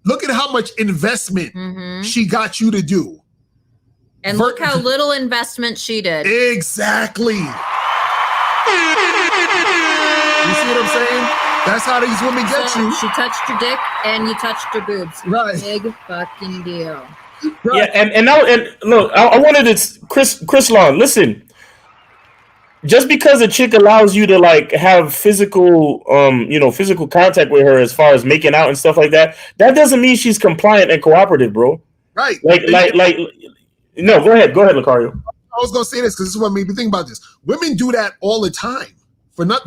Look at how much investment she got you to do. And look how little investment she did. Exactly. You see what I'm saying? That's how these women get you. She touched your dick and you touched her boobs. Right. Big fucking deal. Yeah, and look, I wanted to Chris Long, listen. Just because a chick allows you to like have physical contact with her as far as making out and stuff like that, that doesn't mean she's compliant and cooperative, bro. Right. No, go ahead, Locario. I was gonna say this because this is what made me think about this. Women do that all the time.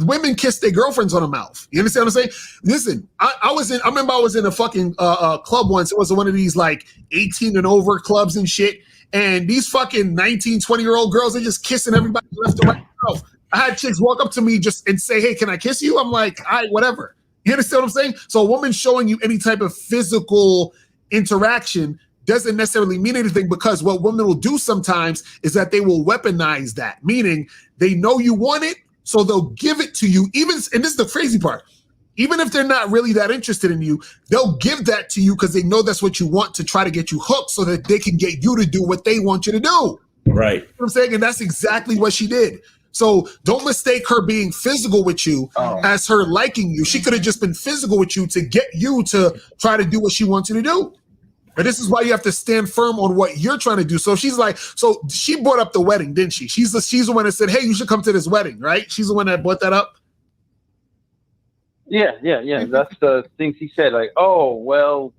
Women kiss their girlfriends on the mouth. You understand what I'm saying? Listen, I remember I was in a fucking club once. It was one of these like 18 and over clubs and shit. And these fucking 19, 20-year-old girls, they're just kissing everybody left and right. I had chicks walk up to me just and say, hey, can I kiss you? I'm like, all right, whatever. You understand what I'm saying? So a woman showing you any type of physical interaction doesn't necessarily mean anything, because what women will do sometimes is that they will weaponize that, meaning they know you want it, so they'll give it to you, even, and this is the crazy part, even if they're not really that interested in you, they'll give that to you because they know that's what you want, to try to get you hooked so that they can get you to do what they want you to do. Right. You know what I'm saying? And that's exactly what she did. So don't mistake her being physical with you as her liking you. She could have just been physical with you to get you to try to do what she wants you to do. But this is why you have to stand firm on what you're trying to do. So she's like, so she brought up the wedding, didn't she? She's the one that said, hey, you should come to this wedding, right? She's the one that brought that up. Yeah. That's the thing she said. Like, oh, well,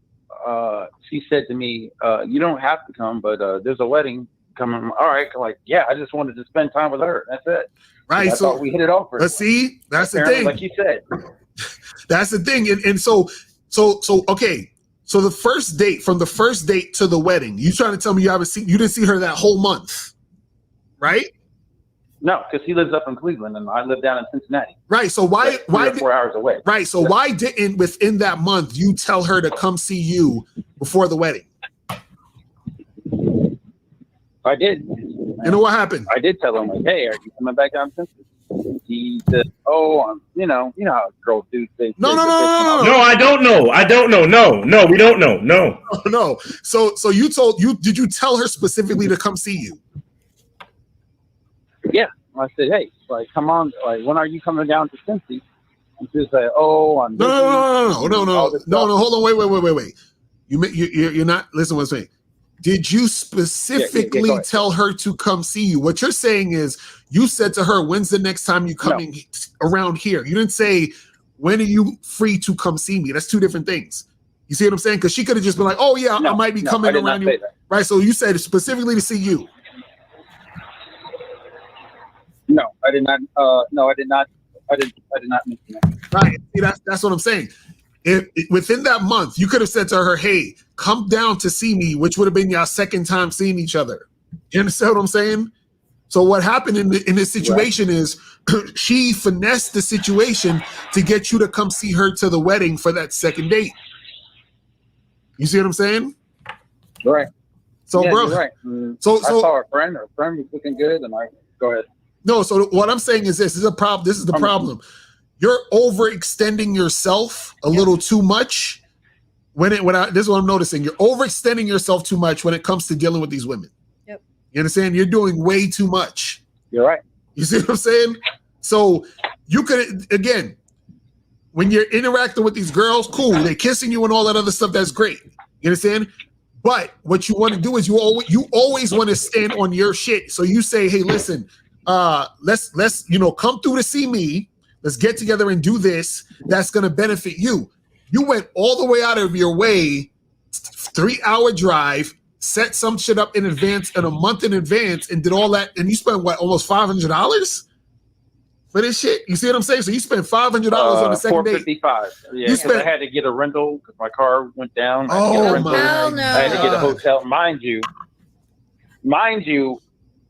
she said to me, you don't have to come, but there's a wedding coming. All right. Like, yeah, I just wanted to spend time with her. That's it. Right. I thought we hit it off. But see, that's the thing. Like you said. That's the thing. And so, okay. So the first date, from the first date to the wedding, you trying to tell me you didn't see her that whole month, right? No, because he lives up in Cleveland and I live down in Cincinnati. Right. So why 4 hours away? Right. So why didn't within that month you tell her to come see you before the wedding? I did. You know what happened? I did tell him, like, hey, are you coming back down to Cincinnati? He said, "Oh, you know how girls do things." No. No, I don't know. No, we don't know. No. So did you tell her specifically to come see you? I said, hey, like, come on, like, when are you coming down to Cincy? And she was like, oh, I'm busy. No. Hold on, wait. You're not. Listen, what I'm saying. Did you specifically tell her to come see you? What you're saying is you said to her, "When's the next time you coming around here?" You didn't say, "When are you free to come see me?" That's two different things. You see what I'm saying? Because she could have just been like, "Oh yeah, I might be coming around you." Right. So you said specifically to see you. No, I did not. No, I did not. I did not mention that. Right. See, that's what I'm saying. If within that month, you could have said to her, "Hey, come down to see me," which would have been your second time seeing each other. You understand what I'm saying? So what happened in this situation is she finessed the situation to get you to come see her to the wedding for that second date. You see what I'm saying? Right. So, yeah, bro, you're right. So I saw her friend was looking good, and I go ahead. No, so what I'm saying is this is a problem. This is the problem. You're overextending yourself a little too much this is what I'm noticing. You're overextending yourself too much when it comes to dealing with these women. Yep. You understand? You're doing way too much. You're right. You see what I'm saying? So you could, again, when you're interacting with these girls, cool, they're kissing you and all that other stuff, that's great. You understand? But what you want to do is you always want to stand on your shit. So you say, hey, listen, let's come through to see me. Let's get together and do this. That's going to benefit you. You went all the way out of your way, 3-hour drive, set some shit up in advance and a month in advance and did all that. And you spent what, almost $500 for this shit? You see what I'm saying? So you spent $500 on the second date. $455. Yeah, because I had to get a rental because my car went down. I had to get a hotel. Mind you,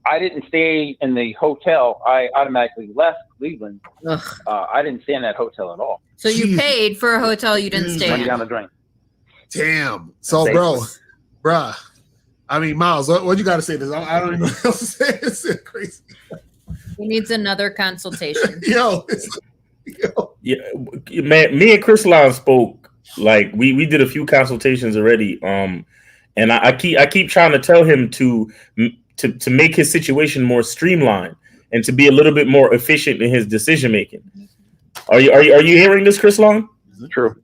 I didn't stay in the hotel. I automatically left Cleveland. I didn't stay in that hotel at all. So you paid for a hotel you didn't stay in. Down the drain. Damn. So, bruh. I mean, Miles, what you got to say to this? I don't even know what else to say. It's crazy. He needs another consultation. Yo. Yeah, man. Me and Chris Lyon spoke. Like we did a few consultations already. And I keep trying to tell him to make his situation more streamlined and to be a little bit more efficient in his decision making. Are you hearing this, Chris Long? True.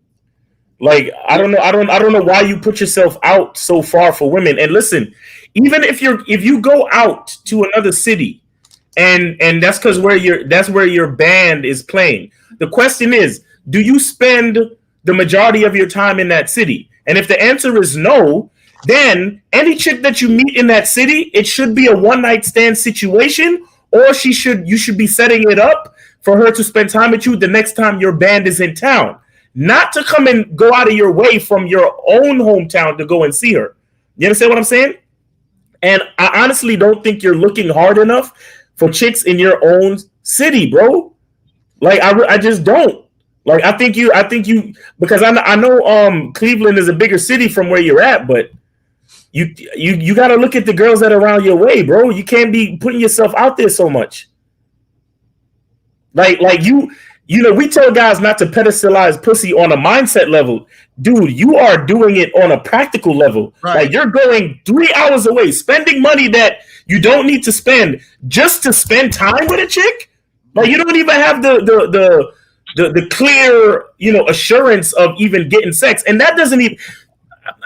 Like I don't know why you put yourself out so far for women. And listen, even if you go out to another city and that's because where your band is playing. The question is, do you spend the majority of your time in that city? And if the answer is no, then any chick that you meet in that city, it should be a one-night stand situation, or you should be setting it up for her to spend time with you the next time your band is in town. Not to come and go out of your way from your own hometown to go and see her. You understand what I'm saying? And I honestly don't think you're looking hard enough for chicks in your own city, bro. Like I just don't. Like I think you because I know Cleveland is a bigger city from where you're at, but you got to look at the girls that are around your way, bro. You can't be putting yourself out there so much. Like we tell guys not to pedestalize pussy on a mindset level. Dude, you are doing it on a practical level. Right. Like you're going 3 hours away, spending money that you don't need to spend just to spend time with a chick. Like you don't even have the clear, assurance of even getting sex. And that doesn't even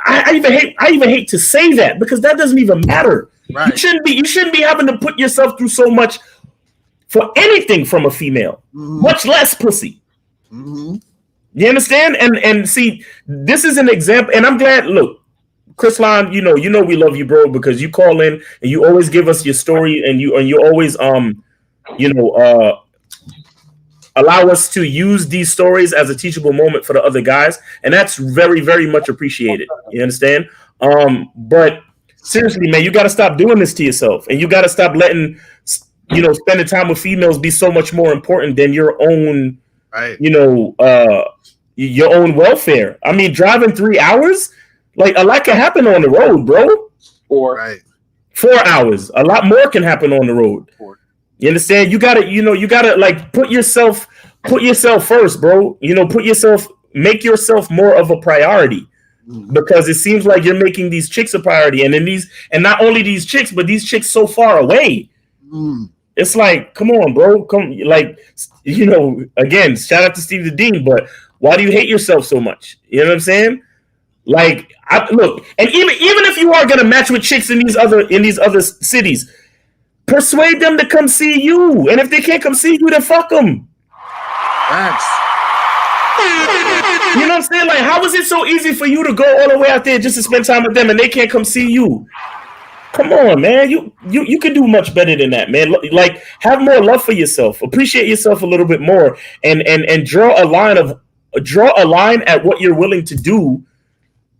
I even hate to say that because that doesn't even matter. Right. You shouldn't be having to put yourself through so much for anything from a female, much less pussy. Mm-hmm. You understand? And see, this is an example. And I'm glad. Look, Chris Lyon, you know we love you, bro, because you call in and you always give us your story, and you always allow us to use these stories as a teachable moment for the other guys, and that's very, very much appreciated. You understand? But seriously, man, you got to stop doing this to yourself, and you got to stop letting spending time with females be so much more important than your own, your own welfare. I mean, driving 3 hours, like a lot can happen on the road, bro. 4 hours, a lot more can happen on the road. You understand? You gotta like put yourself first, bro. Make yourself more of a priority, because it seems like you're making these chicks a priority, and not only these chicks, but these chicks so far away. It's like, come on, bro. Again, shout out to Steve the Dean, but why do you hate yourself so much? You know what I'm saying? Like, look, and even if you are gonna match with chicks in these other cities, persuade them to come see you. And if they can't come see you, then fuck them. Thanks. You know what I'm saying? Like, how is it so easy for you to go all the way out there just to spend time with them and they can't come see you? Come on, man. You can do much better than that, man. Like, have more love for yourself. Appreciate yourself a little bit more, and draw a line at what you're willing to do.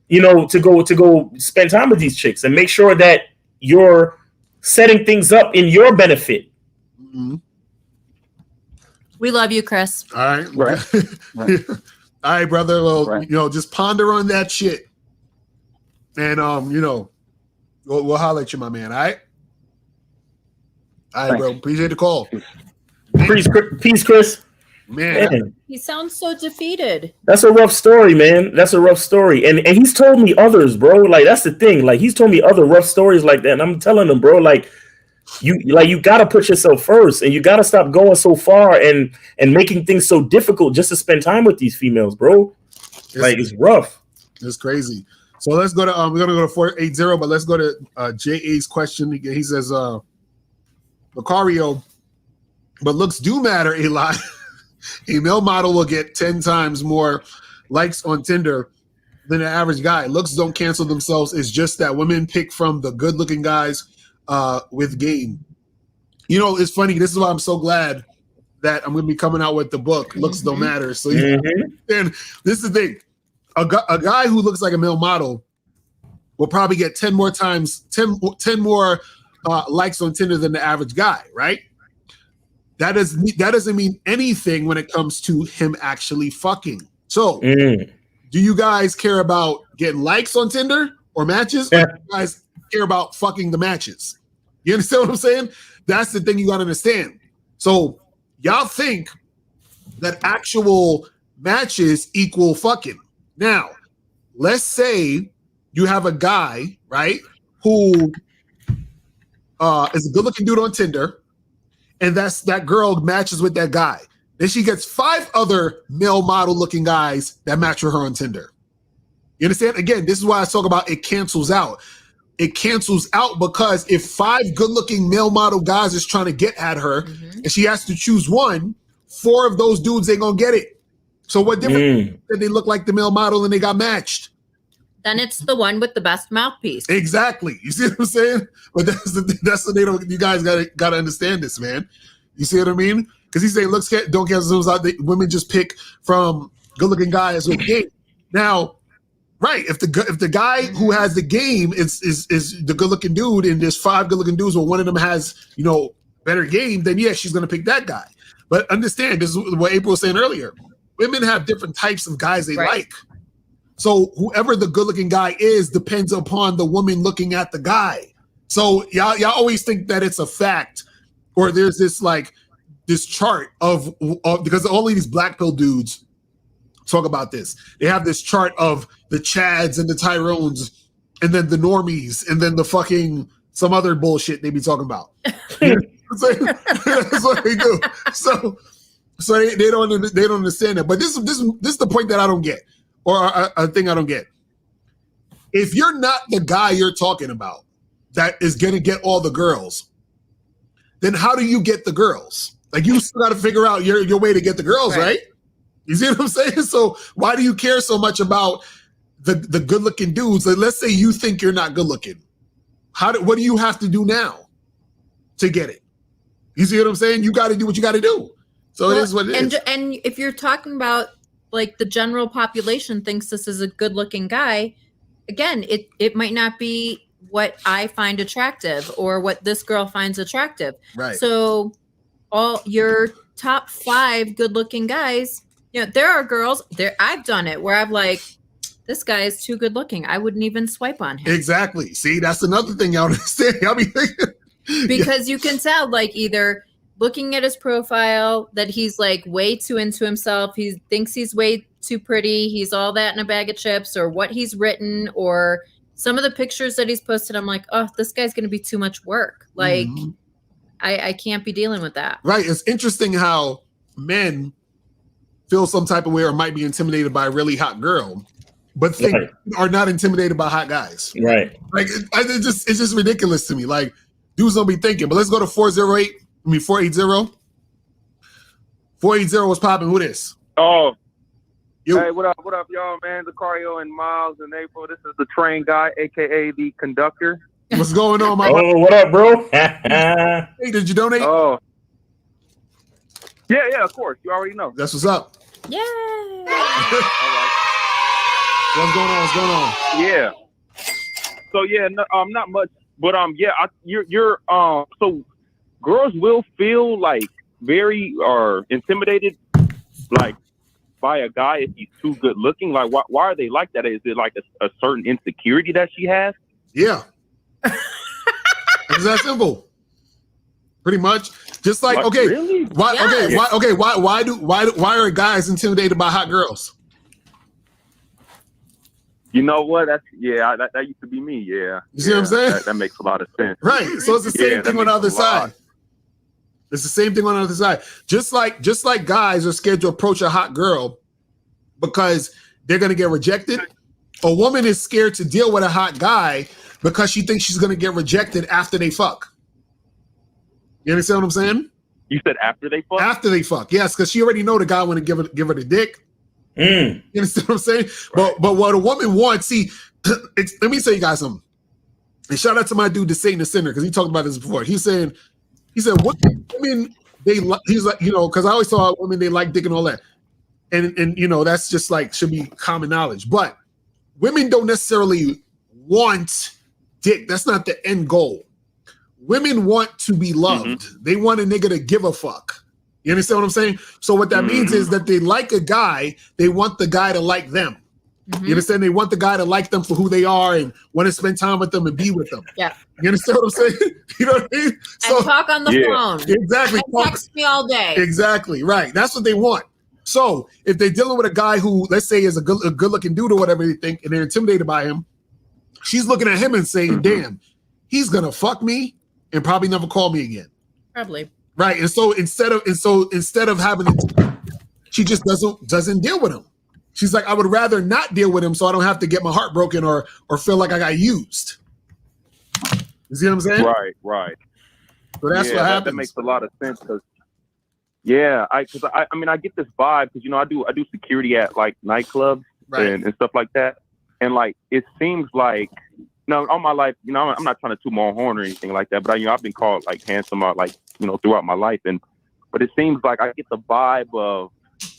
You know, to go spend time with these chicks and make sure that you're setting things up in your benefit. Mm-hmm. We love you, Chris. All right. Right. All right, brother. Well, just ponder on that shit. And, we'll holler at you, my man. All right? All right, bro. Appreciate the call. Peace, Chris. Man. He sounds so defeated. That's a rough story, man. That's a rough story. And he's told me others, bro. Like, that's the thing. Like, he's told me other rough stories like that. And I'm telling him, bro, like, you gotta put yourself first, and you gotta stop going so far and making things so difficult just to spend time with these females, bro. It's rough. It's crazy. So let's go to we're gonna go to 480, but let's go to JA's question. He says, Locario, but looks do matter, Eli. A male model will get 10 times more likes on Tinder than an average guy. Looks don't cancel themselves. It's just that women pick from the good-looking guys with game. You know, it's funny. This is why I'm so glad that I'm going to be coming out with the book, Looks Don't Matter. So, and this is the thing. A guy who looks like a male model will probably get 10 more likes on Tinder than the average guy, right? That doesn't mean anything when it comes to him actually fucking. So, do you guys care about getting likes on Tinder or matches? Or do you guys care about fucking the matches? You understand what I'm saying? That's the thing you got to understand. So, y'all think that actual matches equal fucking. Now, let's say you have a guy, right, who is a good-looking dude on Tinder, and that girl matches with that guy. Then she gets 5 other male model-looking guys that match with her on Tinder. You understand? Again, this is why I talk about it cancels out. It cancels out because if 5 good-looking male model guys is trying to get at her, and she has to choose one, 4 of those dudes ain't gonna get it. So what difference did they look like the male model and they got matched? Then it's the one with the best mouthpiece. Exactly. You see what I'm saying? But that's the you guys gotta understand this, man. You see what I mean? Because he's saying looks don't cancel themselves out. Women just pick from good-looking guys with game. Now, right? If the guy who has the game is the good-looking dude, and there's 5 good-looking dudes, but one of them has better game, then yeah, she's gonna pick that guy. But understand, this is what April was saying earlier. Women have different types of guys they like. So whoever the good-looking guy is depends upon the woman looking at the guy. So y'all always think that it's a fact, or there's this chart of because all of these black pill dudes talk about this. They have this chart of the Chads and the Tyrones, and then the normies, and then the fucking some other bullshit they be talking about. That's what they do. So they don't understand that. But this is the point that I don't get. Or a thing I don't get. If you're not the guy you're talking about that is going to get all the girls, then how do you get the girls? Like, you still got to figure out your way to get the girls, right? You see what I'm saying? So why do you care so much about the good-looking dudes? Like, let's say you think you're not good-looking. What do you have to do now to get it? You see what I'm saying? You got to do what you got to do. So it is what it is. And if you're talking about, like, the general population thinks this is a good-looking guy, again, it might not be what I find attractive or what this girl finds attractive. Right. So all your top 5 good-looking guys, there are girls there. I've done it where I've like, this guy is too good-looking. I wouldn't even swipe on him. Exactly. See, that's another thing y'all understand. Y'all be thinking because you can tell, like, either looking at his profile that he's like way too into himself. He thinks he's way too pretty. He's all that in a bag of chips, or what he's written, or some of the pictures that he's posted. I'm like, oh, this guy's going to be too much work. Like, I can't be dealing with that. Right. It's interesting how men feel some type of way or might be intimidated by a really hot girl, but are not intimidated by hot guys. Right. Like it's just ridiculous to me. Like dudes don't be thinking. But let's go to 480. 480 was popping. Who this? Oh. Yo. Hey, what up, y'all, man? Locario and Miles and April. This is the train guy, aka the conductor. What's going on, my Oh, what up, bro? Hey, did you donate? Oh. Yeah, of course. You already know. That's what's up. Yay! All right. What's going on? Yeah. So yeah, no, not much, but yeah, you're so girls will feel like very intimidated, like by a guy if he's too good looking. Like why are they like that? Is it like a certain insecurity that she has? Yeah. It's that simple. Pretty much. Just like, okay, really? why are guys intimidated by hot girls? You know what? That used to be me. Yeah. You see what I'm saying? That makes a lot of sense. Right. So it's the same thing on the other side. It's the same thing on the other side. Just like guys are scared to approach a hot girl because they're gonna get rejected. A woman is scared to deal with a hot guy because she thinks she's gonna get rejected after they fuck. You understand what I'm saying? You said after they fuck? After they fuck, yes, because she already know the guy want to give her the dick. You understand what I'm saying? Right. But what a woman wants, see, let me tell you guys something. And shout out to my dude, the Satan the Sinner, because he talked about this before. He said, what women they like? He's like, because I always thought women they like dick and all that, and that's just like should be common knowledge. But women don't necessarily want dick. That's not the end goal. Women want to be loved. Mm-hmm. They want a nigga to give a fuck. You understand what I'm saying? So what that means is that they like a guy, they want the guy to like them. Mm-hmm. You understand? They want the guy to like them for who they are and want to spend time with them and be with them. Yeah. You understand what I'm saying? You know what I mean? So, and talk on the phone. Exactly. And text me all day. Exactly. Right. That's what they want. So if they're dealing with a guy who, let's say, is a good looking dude or whatever they think, and they're intimidated by him, she's looking at him and saying, damn, he's going to fuck me and probably never call me again. Probably. Right. And so instead of having it, she just doesn't deal with him. She's like, I would rather not deal with him so I don't have to get my heart broken or feel like I got used. You see what I'm saying? Right. So that's what happens. That makes a lot of sense because I get this vibe because I do security at like nightclubs and stuff like that. And like it seems like all my life, I'm not trying to toot my own horn or anything like that, but I've been called like handsome throughout my life, but it seems like I get the vibe of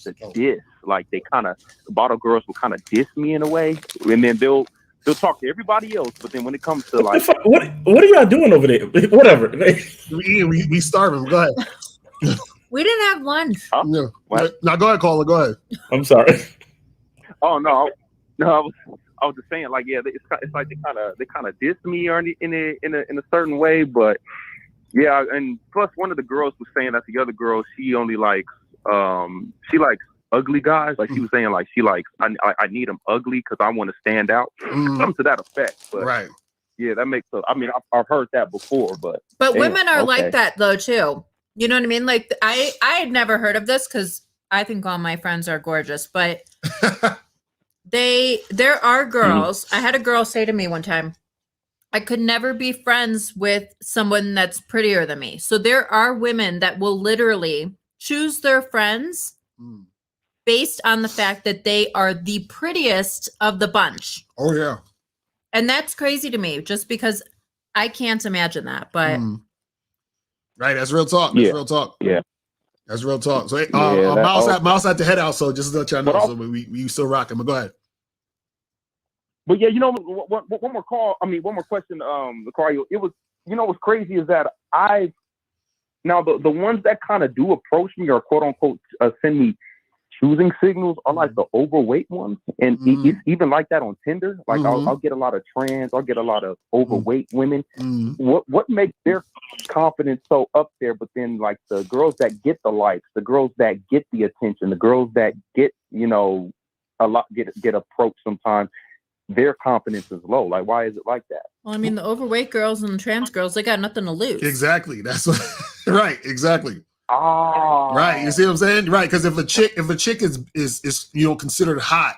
the diss, like they kind of bottle girls will kind of diss me in a way, and then they'll talk to everybody else, but then when it comes to like what are y'all doing over there? Whatever. we starving. Go ahead. We didn't have lunch. Huh? No. Now go ahead, caller. Go ahead. I'm sorry. Oh no, I was just saying, like, yeah, it's like they kind of diss me or in a certain way, but yeah, and plus one of the girls was saying that the other girl she only likes ugly guys, like she was saying like she likes I need them ugly because I want to stand out, something to that effect. But right, yeah, that makes I've heard that before, but women are like that though too. You know what I mean? Like I had never heard of this because I think all my friends are gorgeous, but. There are girls. I had a girl say to me one time, I could never be friends with someone that's prettier than me. So there are women that will literally choose their friends based on the fact that they are the prettiest of the bunch. Oh yeah. And that's crazy to me just because I can't imagine that, but right, that's real talk. That's real talk. Yeah. That's real talk. So Mouse had to head out, so just to let y'all know, so we still rocking. But go ahead. But yeah, one more question, Locario. It was, what's crazy is that the ones that kind of do approach me or quote unquote send me choosing signals are like the overweight ones, and it's even like that on Tinder. Like I'll get a lot of trans, I'll get a lot of overweight women. What makes their confidence so up there? But then like the girls that get the likes, the girls that get the attention, the girls that get a lot get approached sometimes. their confidence is low. Like, why is it like that? Well, I mean, the overweight girls and the trans girls, they got nothing to lose. Exactly. That's what. Right. Exactly. Oh. Right. You see what I'm saying? Right. Because if a chick is considered hot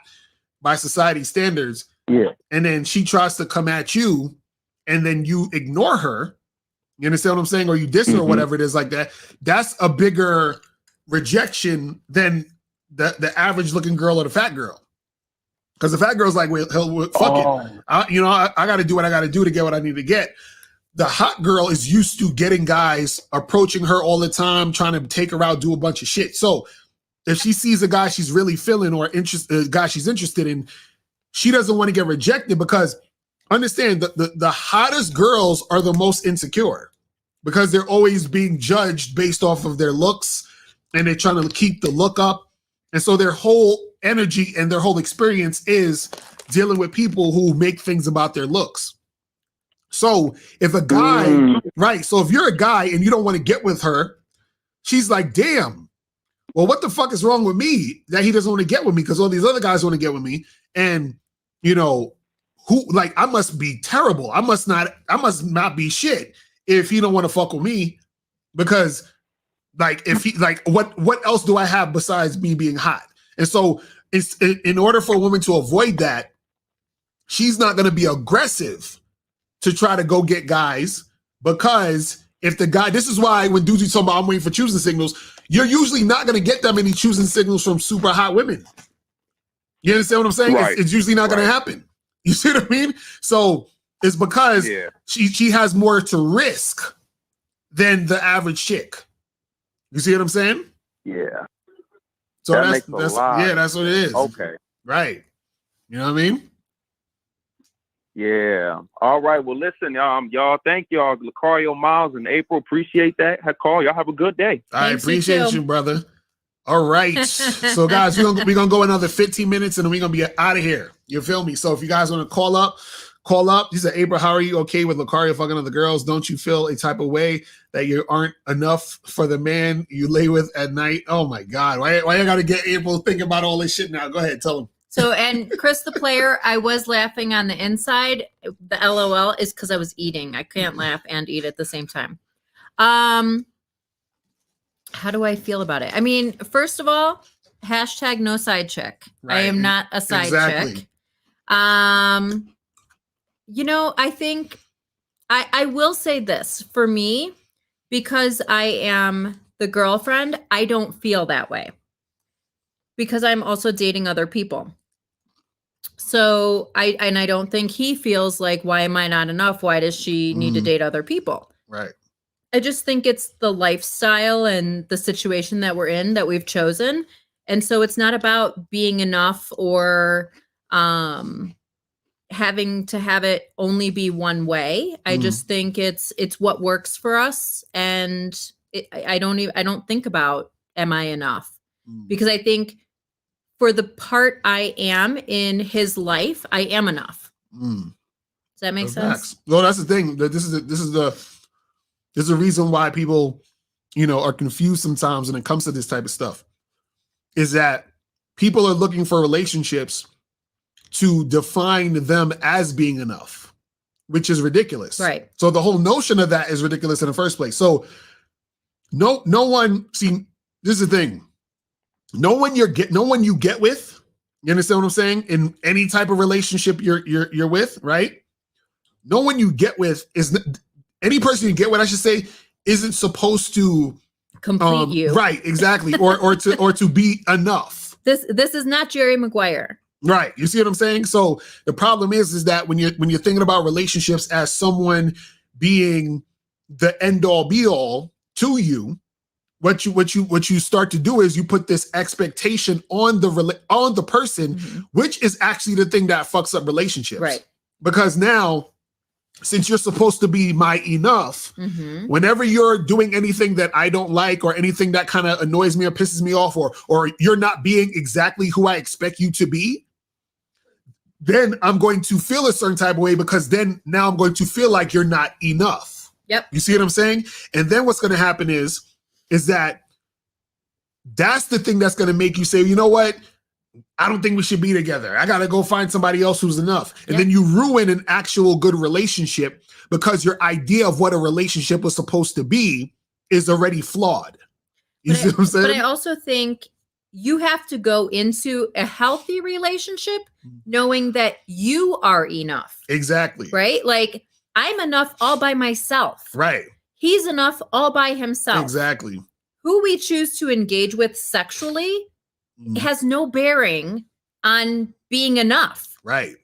by society standards, yeah, and then she tries to come at you, and then you ignore her, you understand what I'm saying, or you diss her or whatever it is like that. That's a bigger rejection than the average looking girl or the fat girl. Because the fat girl's like, well, fuck it. I got to do what I got to do to get what I need to get. The hot girl is used to getting guys approaching her all the time, trying to take her out, do a bunch of shit. So if she sees a guy she's really feeling or a guy she's interested in, she doesn't want to get rejected, because understand the hottest girls are the most insecure, because they're always being judged based off of their looks, and they're trying to keep the look up. And so their whole energy and their whole experience is dealing with people who make things about their looks. So if a guy, right, so if you're a guy and you don't want to get with her, she's like, damn, well, what the fuck is wrong with me that he doesn't want to get with me, because all these other guys want to get with me? And, I must be terrible. I must not be shit if he don't want to fuck with me, because if he, what else do I have besides me being hot? And so it's in order for a woman to avoid that, she's not going to be aggressive to try to go get guys, because if the guy, this is why when dudes are talking about I'm waiting for choosing signals, you're usually not going to get that many choosing signals from super hot women. You understand what I'm saying? Right. It's usually not going to happen. You see what I mean? So it's because she has more to risk than the average chick. You see what I'm saying? Yeah. So that's what it is. Okay. Right. You know what I mean? Yeah. All right. Well, listen, y'all. Thank y'all, Locario, Miles, and April. Appreciate that. Call. Y'all have a good day. I appreciate you, brother. All right. So, guys, we're gonna go another 15 minutes, and then we're gonna be out of here. You feel me? So, if you guys want to call up. You said, April, how are you okay with Locario fucking other girls? Don't you feel a type of way that you aren't enough for the man you lay with at night? Oh my God. Why I gotta get April thinking about all this shit now? Go ahead, tell him. So, and Chris, the player, I was laughing on the inside. The LOL is because I was eating. I can't laugh and eat at the same time. How do I feel about it? I mean, first of all, hashtag no side chick. Right. I am not a side chick. I think I will say this for me, because I am the girlfriend, I don't feel that way, because I'm also dating other people. So I don't think he feels like, why am I not enough? Why does she need to date other people? Right. I just think it's the lifestyle and the situation that we're in that we've chosen. And so it's not about being enough or having to have it only be one way. I just think it's what works for us. And I don't think about, am I enough? Because I think for the part I am in his life, I am enough. Does that make sense? Well, that's the thing. This is the reason why people, are confused sometimes when it comes to this type of stuff, is that people are looking for relationships to define them as being enough, which is ridiculous. Right. So the whole notion of that is ridiculous in the first place. So no one, see, this is the thing. No one you get with, you understand what I'm saying? In any type of relationship you're with, right? No one you get with any person you get with, I should say, isn't supposed to complete you. Right, exactly. or to be enough. This is not Jerry Maguire. Right. You see what I'm saying? So the problem is that when you're thinking about relationships as someone being the end all be all to you, what you start to do is you put this expectation on the person, which is actually the thing that fucks up relationships. Right. Because now, since you're supposed to be my enough, whenever you're doing anything that I don't like, or anything that kind of annoys me or pisses me off, or you're not being exactly who I expect you to be, then I'm going to feel a certain type of way, because then now I'm going to feel like you're not enough. Yep. You see what I'm saying? And then what's going to happen is that's the thing that's going to make you say, you know what? I don't think we should be together. I got to go find somebody else who's enough. And then you ruin an actual good relationship because your idea of what a relationship was supposed to be is already flawed. You see what I'm saying? But I also think you have to go into a healthy relationship knowing that you are enough. Exactly. Right? Like, I'm enough all by myself. Right. He's enough all by himself. Exactly. Who we choose to engage with sexually has no bearing on being enough. Right.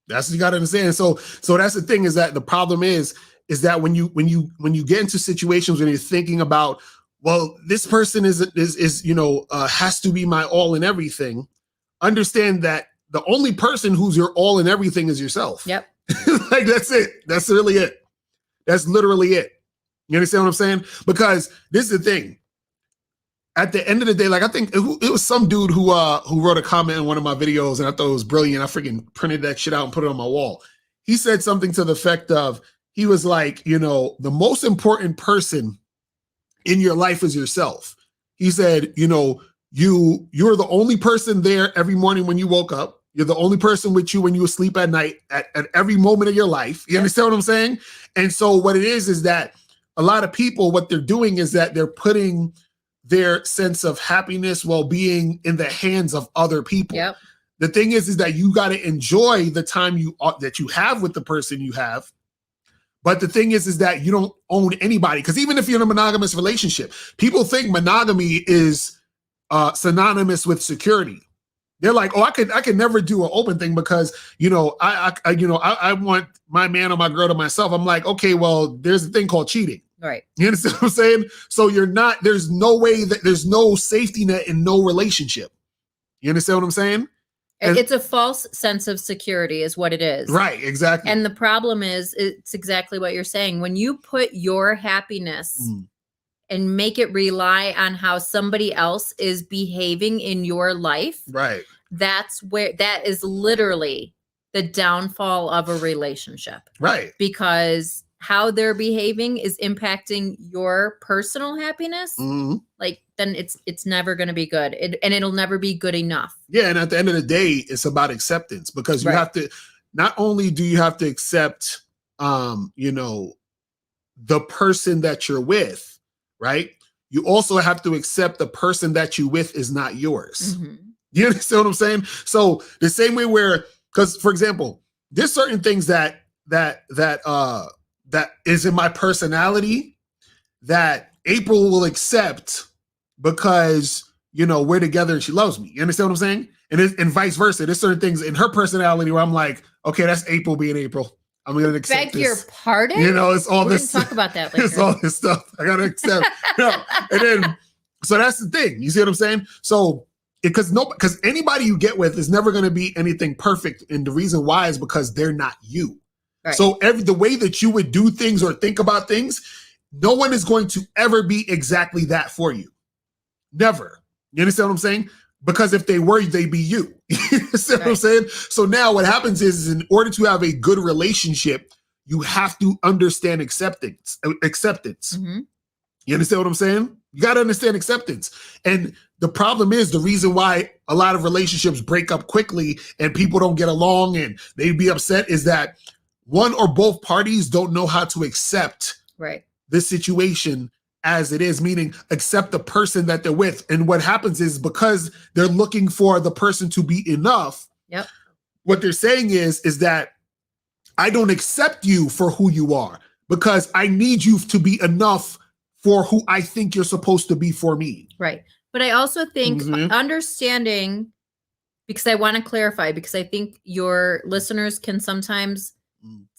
That's what you got to understand. So that's the thing, is that the problem is that when you get into situations when you're thinking about, well, this person is has to be my all in everything, understand that the only person who's your all in everything is yourself. Yep. Like, that's it. That's really it. That's literally it. You understand what I'm saying? Because this is the thing. At the end of the day, like, I think it was some dude who wrote a comment in one of my videos, and I thought it was brilliant. I freaking printed that shit out and put it on my wall. He said something to the effect of, he was like, the most important person in your life is yourself. He said, you're the only person there every morning when you woke up. You're the only person with you when you asleep at night at every moment of your life. You understand what I'm saying? And so what it is that a lot of people, what they're doing is that they're putting their sense of happiness, well-being in the hands of other people. Yep. The thing is that you got to enjoy the time that you have with the person you have. But the thing is that you don't own anybody. Because even if you're in a monogamous relationship, people think monogamy is synonymous with security. They're like, oh, I could never do an open thing because, I want my man or my girl to myself. I'm like, okay, well, there's a thing called cheating. Right. You understand what I'm saying? So there's no way that there's no safety net in no relationship. You understand what I'm saying? And it's a false sense of security is what it is. Right, exactly. And the problem is, it's exactly what you're saying. When you put your happiness and make it rely on how somebody else is behaving in your life, right, that is literally the downfall of a relationship. Right. Because how they're behaving is impacting your personal happiness. Like, then it's never going to be good. And it'll never be good enough. Yeah. And at the end of the day, it's about acceptance, because you have to, not only do you have to accept, the person that you're with, right? You also have to accept the person that you with is not yours. You understand what I'm saying? So the same way because for example, there's certain things that is in my personality that April will accept because, we're together and she loves me. You understand what I'm saying? And vice versa. There's certain things in her personality where I'm like, okay, that's April being April. I'm going to accept Beg your pardon? It's all We're this. gonna talk about that later. It's all this stuff I got to accept. And then, so that's the thing. You see what I'm saying? So, because anybody you get with is never going to be anything perfect. And the reason why is because they're not you. Right. So the way that you would do things or think about things, no one is going to ever be exactly that for you. Never. You understand what I'm saying? Because if they were, they'd be you. You understand what I'm saying? So now what happens is in order to have a good relationship, you have to understand acceptance. You understand what I'm saying? You got to understand acceptance. And the problem is, the reason why a lot of relationships break up quickly and people don't get along and they'd be upset is that one or both parties don't know how to accept the situation as it is, meaning accept the person that they're with. And what happens is, because they're looking for the person to be enough, what they're saying is that I don't accept you for who you are because I need you to be enough for who I think you're supposed to be for me. Right. But I also think understanding, because I want to clarify, because I think your listeners can sometimes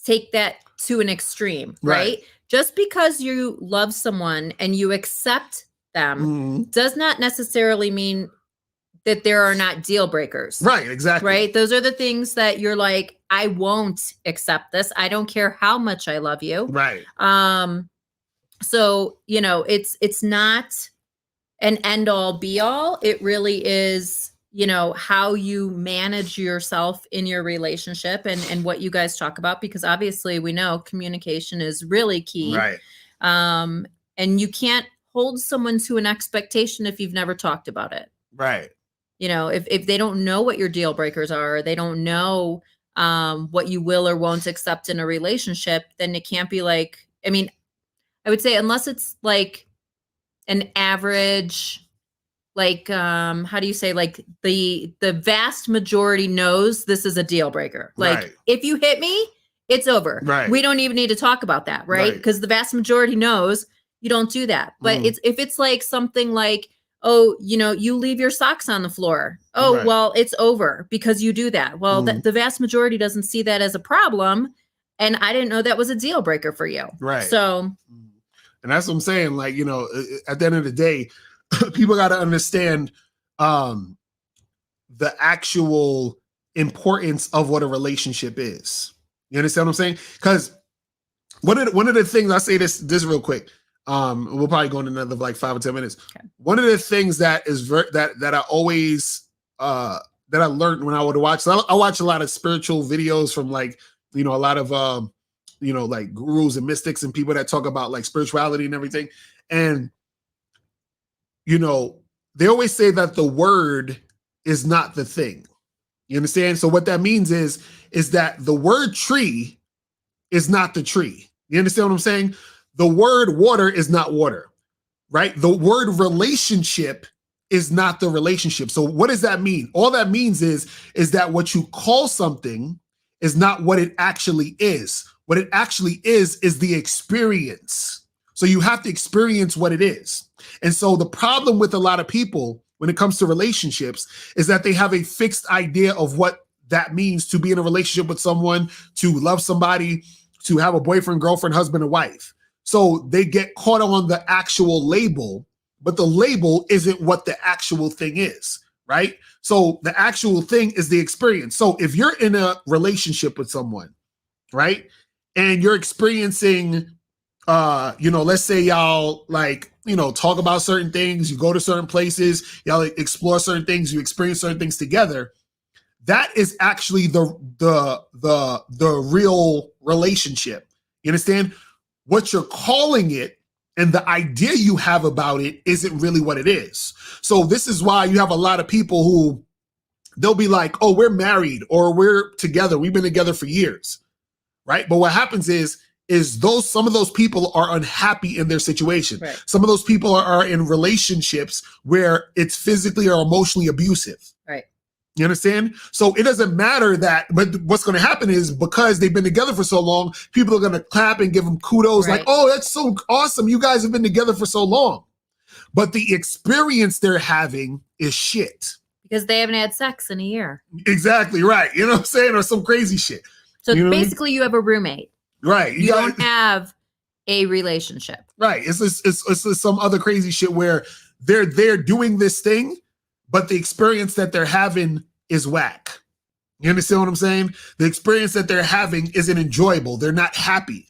take that to an extreme, right? Just because you love someone and you accept them does not necessarily mean that there are not deal breakers. Right, exactly. Right? Those are the things that you're like, I won't accept this. I don't care how much I love you. Right. So, it's not an end all be all. It really is, how you manage yourself in your relationship and what you guys talk about, because obviously we know communication is really key. Right. And you can't hold someone to an expectation if you've never talked about it. Right. You know, if they don't know what your deal breakers are, they don't know what you will or won't accept in a relationship, then it can't be like, I mean, I would say unless it's like an average, like how do you say, like the vast majority knows this is a deal breaker. Like Right. if you hit me, it's over. Right. We don't even need to talk about that, right? Right. Because the vast majority knows you don't do that. But Mm. if it's like something like, oh, you know, you leave your socks on the floor. Oh, Right. well, it's over because you do that. Well, Mm. the vast majority doesn't see that as a problem. And I didn't know that was a deal breaker for you. Right. So, and that's what I'm saying. Like, you know, at the end of the day, people got to understand the actual importance of what a relationship is. You understand what I'm saying? Because one of the things, I'll say this real quick. We'll probably go into another like 5 or 10 minutes. Okay. One of the things that is that I always that I learned when I would watch. So I watch a lot of spiritual videos from like, you know, a lot of you know, like gurus and mystics and people that talk about like spirituality and everything. And you know, they always say that the word is not the thing. You understand? So what that means is that the word tree is not the tree. You understand what I'm saying? The word water is not water, right? The word relationship is not the relationship. So what does that mean? All that means is that what you call something is not what it actually is. What it actually is the experience. So you have to experience what it is. And so the problem with a lot of people when it comes to relationships is that they have a fixed idea of what that means to be in a relationship with someone, to love somebody, to have a boyfriend, girlfriend, husband, and wife. So they get caught on the actual label, but the label isn't what the actual thing is, right? So the actual thing is the experience. So if you're in a relationship with someone, right, and you're experiencing, you know, let's say y'all like, you know, talk about certain things, you go to certain places, y'all explore certain things, you experience certain things together. That is actually the real relationship. You understand? What you're calling it and the idea you have about it isn't really what it is. So this is why you have a lot of people who they'll be like, oh, we're married or we're together. We've been together for years, right? But what happens is some of those people are unhappy in their situation. Right. Some of those people are in relationships where it's physically or emotionally abusive. right. You understand? So it doesn't matter that, but what's going to happen is because they've been together for so long, people are going to clap and give them kudos like, Right. oh, that's so awesome. You guys have been together for so long. But the experience they're having is shit. Because they haven't had sex in a year. Exactly right. You know what I'm saying? Or some crazy shit. So You know what I mean? basically you have a roommate. Right. You don't have a relationship. Right. It's some other crazy shit where they're doing this thing, but the experience that they're having is whack. You understand what I'm saying? The experience that they're having isn't enjoyable. They're not happy.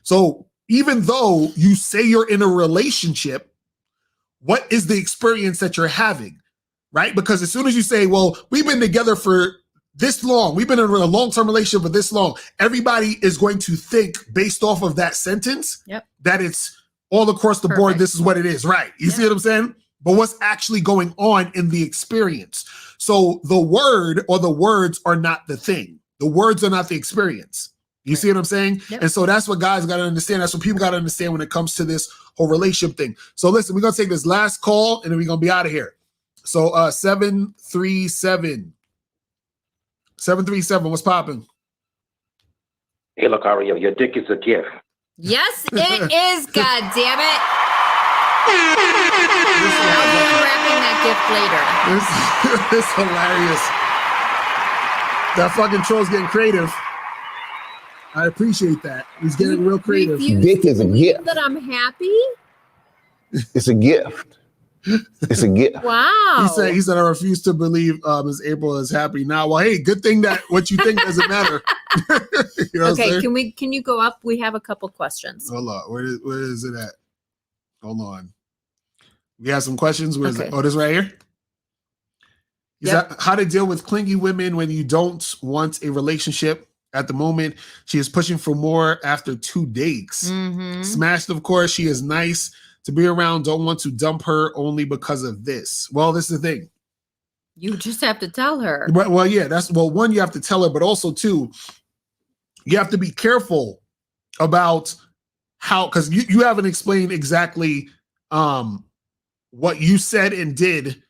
So even though you say you're in a relationship, what is the experience that you're having? Right? Because as soon as you say, well, we've been together for this long, we've been in a long-term relationship for this long, everybody is going to think based off of that sentence that it's all across the board, this is what it is, right? You see what I'm saying? But what's actually going on in the experience? So the word or the words are not the thing. The words are not the experience. You see what I'm saying? Yep. And so that's what guys got to understand. That's what people got to understand when it comes to this whole relationship thing. So listen, we're going to take this last call and then we're going to be out of here. So 737. 737, what's popping? Hey, Locario, your dick is a gift. Yes, it is. God damn it! I'll be unwrapping that gift later. This is hilarious. That fucking troll's getting creative. I appreciate that. He's getting real creative. Dick is a gift. That I'm happy. It's a gift. It's a gift. Wow. He said, I refuse to believe Ms. April is happy now. Well, hey, good thing that what you think doesn't matter. You know Okay, can you go up? We have a couple questions. Hold on. Where is it at? Hold on. We have some questions. Where is it? Oh, this right here? Is that how to deal with clingy women when you don't want a relationship at the moment? She is pushing for more after 2 dates. Mm-hmm. Smashed, of course. She is nice to be around. Don't want to dump her only because of this. Well, this is the thing. You just have to tell her. Well, yeah, one, you have to tell her, but also two, you have to be careful about how, because you haven't explained exactly what you said and did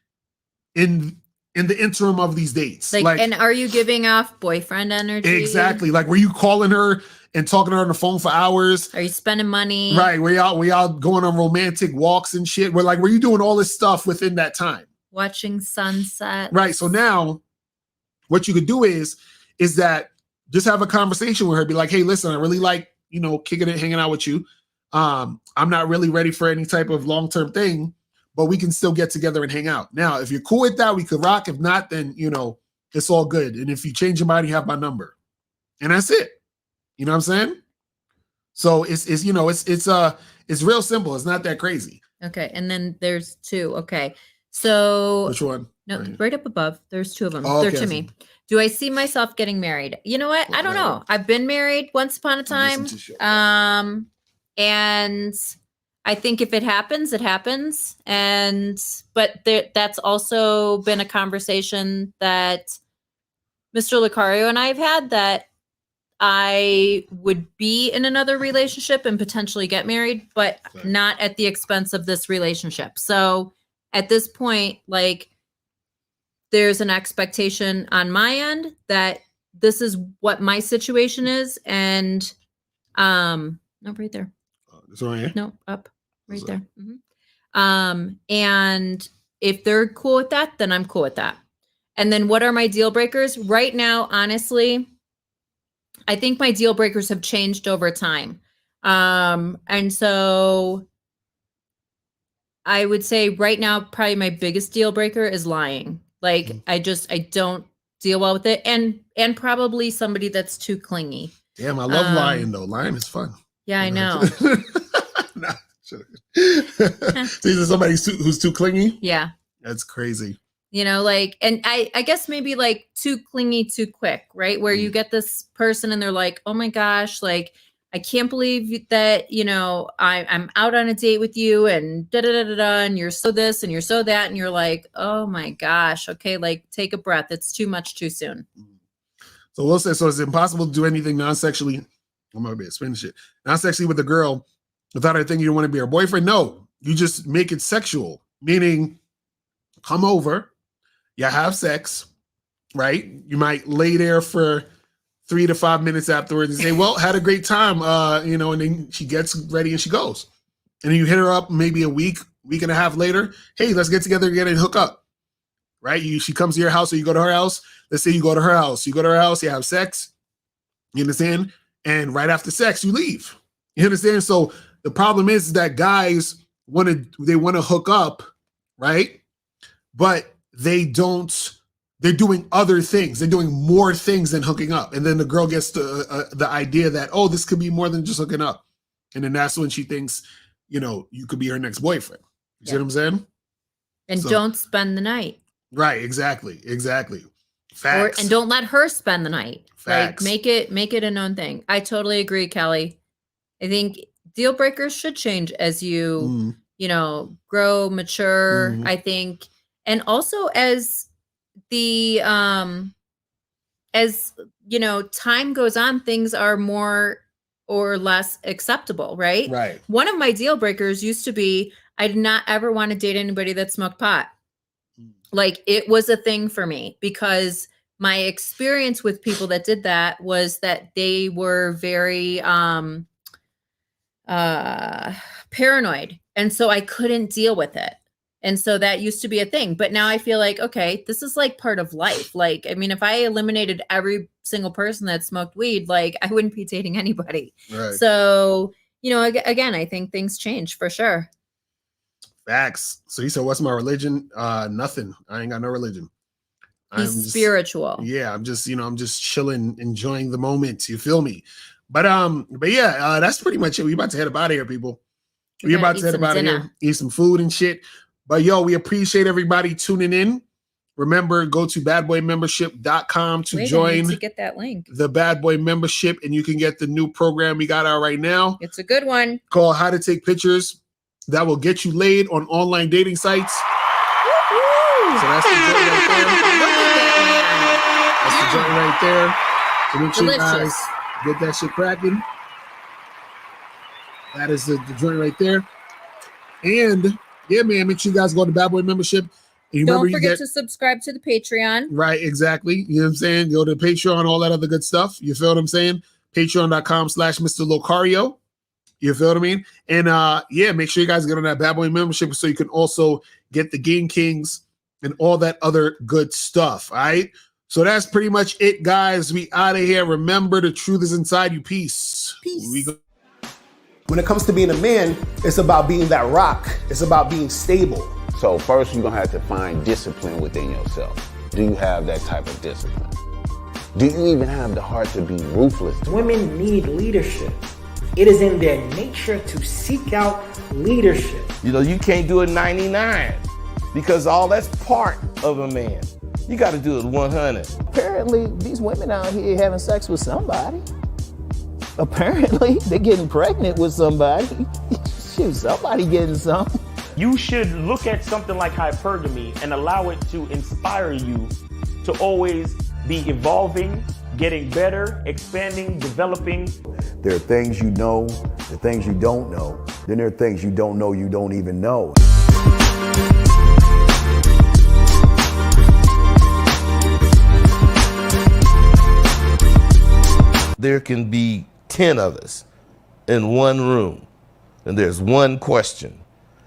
in the interim of these dates. Like, and are you giving off boyfriend energy? Exactly. Like, were you calling her and talking to her on the phone for hours? Are you spending money? Right. Were y'all going on romantic walks and shit? Were you doing all this stuff within that time? Watching sunset. Right. So now what you could do is that just have a conversation with her. Be like, hey, listen, I really like, kicking it, hanging out with you. I'm not really ready for any type of long-term thing, but we can still get together and hang out. Now, if you're cool with that, we could rock. If not, then, it's all good. And if you change your mind, you have my number. And that's it. You know what I'm saying? So it's real simple. It's not that crazy. Okay. And then there's two. Okay. So which one? No, right up above. There's two of them. Oh, They're okay. to me. Do I see myself getting married? You know what? I don't know. I've been married once upon a time. And I think if it happens, it happens. But that's also been a conversation that Mr. Locario and I have had, that I would be in another relationship and potentially get married, but not at the expense of this relationship. So at this point, like, there's an expectation on my end that this is what my situation is. And no, right there. Sorry. No, up right there. And if they're cool with that, then I'm cool with that. And then what are my deal breakers right now? Honestly, I think my deal breakers have changed over time. And so I would say right now, probably my biggest deal breaker is lying. Like, I don't deal well with it. And probably somebody that's too clingy. Damn, I love lying though. Lying is fun. Yeah, I know. So is somebody who's too clingy? Yeah. That's crazy. And I guess maybe like too clingy too quick, right? Where you get this person and they're like, oh my gosh, like, I can't believe that, I'm out on a date with you and and you're so this and you're so that. And you're like, oh my gosh. Okay. Like, take a breath. It's too much too soon. So we'll say, so it's impossible to do anything non-sexually. I'm going to be explaining shit. Non-sexually with a girl without her thinking you want to be her boyfriend. No, you just make it sexual, meaning come over, you have sex, right? You might lay there for 3 to 5 minutes afterwards and say, well, had a great time, and then she gets ready and she goes. And then you hit her up maybe a week and a half later. Hey, let's get together again and hook up, right? She comes to your house or you go to her house. Let's say you go to her house. You go to her house, you have sex, you understand? And right after sex, you leave. You understand? So the problem is that guys want to hook up, right? But they're doing other things. They're doing more things than hooking up. And then the girl gets the idea that, oh, this could be more than just hooking up. And then that's when she thinks, you could be her next boyfriend. You see what I'm saying? And don't spend the night. Right. Exactly. Facts. And don't let her spend the night. Facts. Like, make it a known thing. I totally agree, Kelly. I think deal breakers should change as you, grow, mature, I think. And also as the time goes on, things are more or less acceptable, right? Right. One of my deal breakers used to be I did not ever want to date anybody that smoked pot. Like, it was a thing for me because my experience with people that did that was that they were very paranoid. And so I couldn't deal with it. And so that used to be a thing. But now I feel like, okay, this is like part of life. Like, I mean, if I eliminated every single person that smoked weed, like, I wouldn't be dating anybody. Right. So, again, I think things change for sure. Facts. So he said, what's my religion? Nothing. I ain't got no religion. He's spiritual. Yeah. I'm just chilling, enjoying the moment. You feel me? But yeah, that's pretty much it. We about to head up out of here, people. We about to head up out of here, eat some food and shit. But yo, we appreciate everybody tuning in. Remember, go to badboymembership.com to join to get that link. The Bad Boy Membership, and you can get the new program we got out right now. It's a good one. Called How to Take Pictures that will get you laid on online dating sites. that's the joint right there. That's the joint right there. So make sure you guys Delicious. get that shit cracking. That is the joint right there. And yeah, man, make sure you guys go to Bad Boy membership. And you Don't remember forget you get, to subscribe to the Patreon. right, exactly. You know what I'm saying? Go to Patreon, all that other good stuff. You feel what I'm saying? Patreon.com/Mr. Locario. You feel what I mean? And yeah, make sure you guys get on that Bad Boy membership so you can also get the Game Kings and all that other good stuff. All right. So that's pretty much it, guys. We out of here. Remember, the truth is inside you. Peace. Peace. We go. When it comes to being a man, it's about being that rock. It's about being stable. So first, you're gonna have to find discipline within yourself. Do you have that type of discipline? Do you even have the heart to be ruthless? Women need leadership. It is in their nature to seek out leadership. You know, you can't do it 99 because all that's part of a man. You got to do it 100. Apparently, these women out here having sex with somebody. Apparently, they're getting pregnant with somebody. Shoot, somebody getting some. You should look at something like hypergamy and allow it to inspire you to always be evolving, getting better, expanding, developing. There are things you know, there are things you don't know. Then there are things you don't know you don't even know. There can be 10 of us in one room, and there's one question.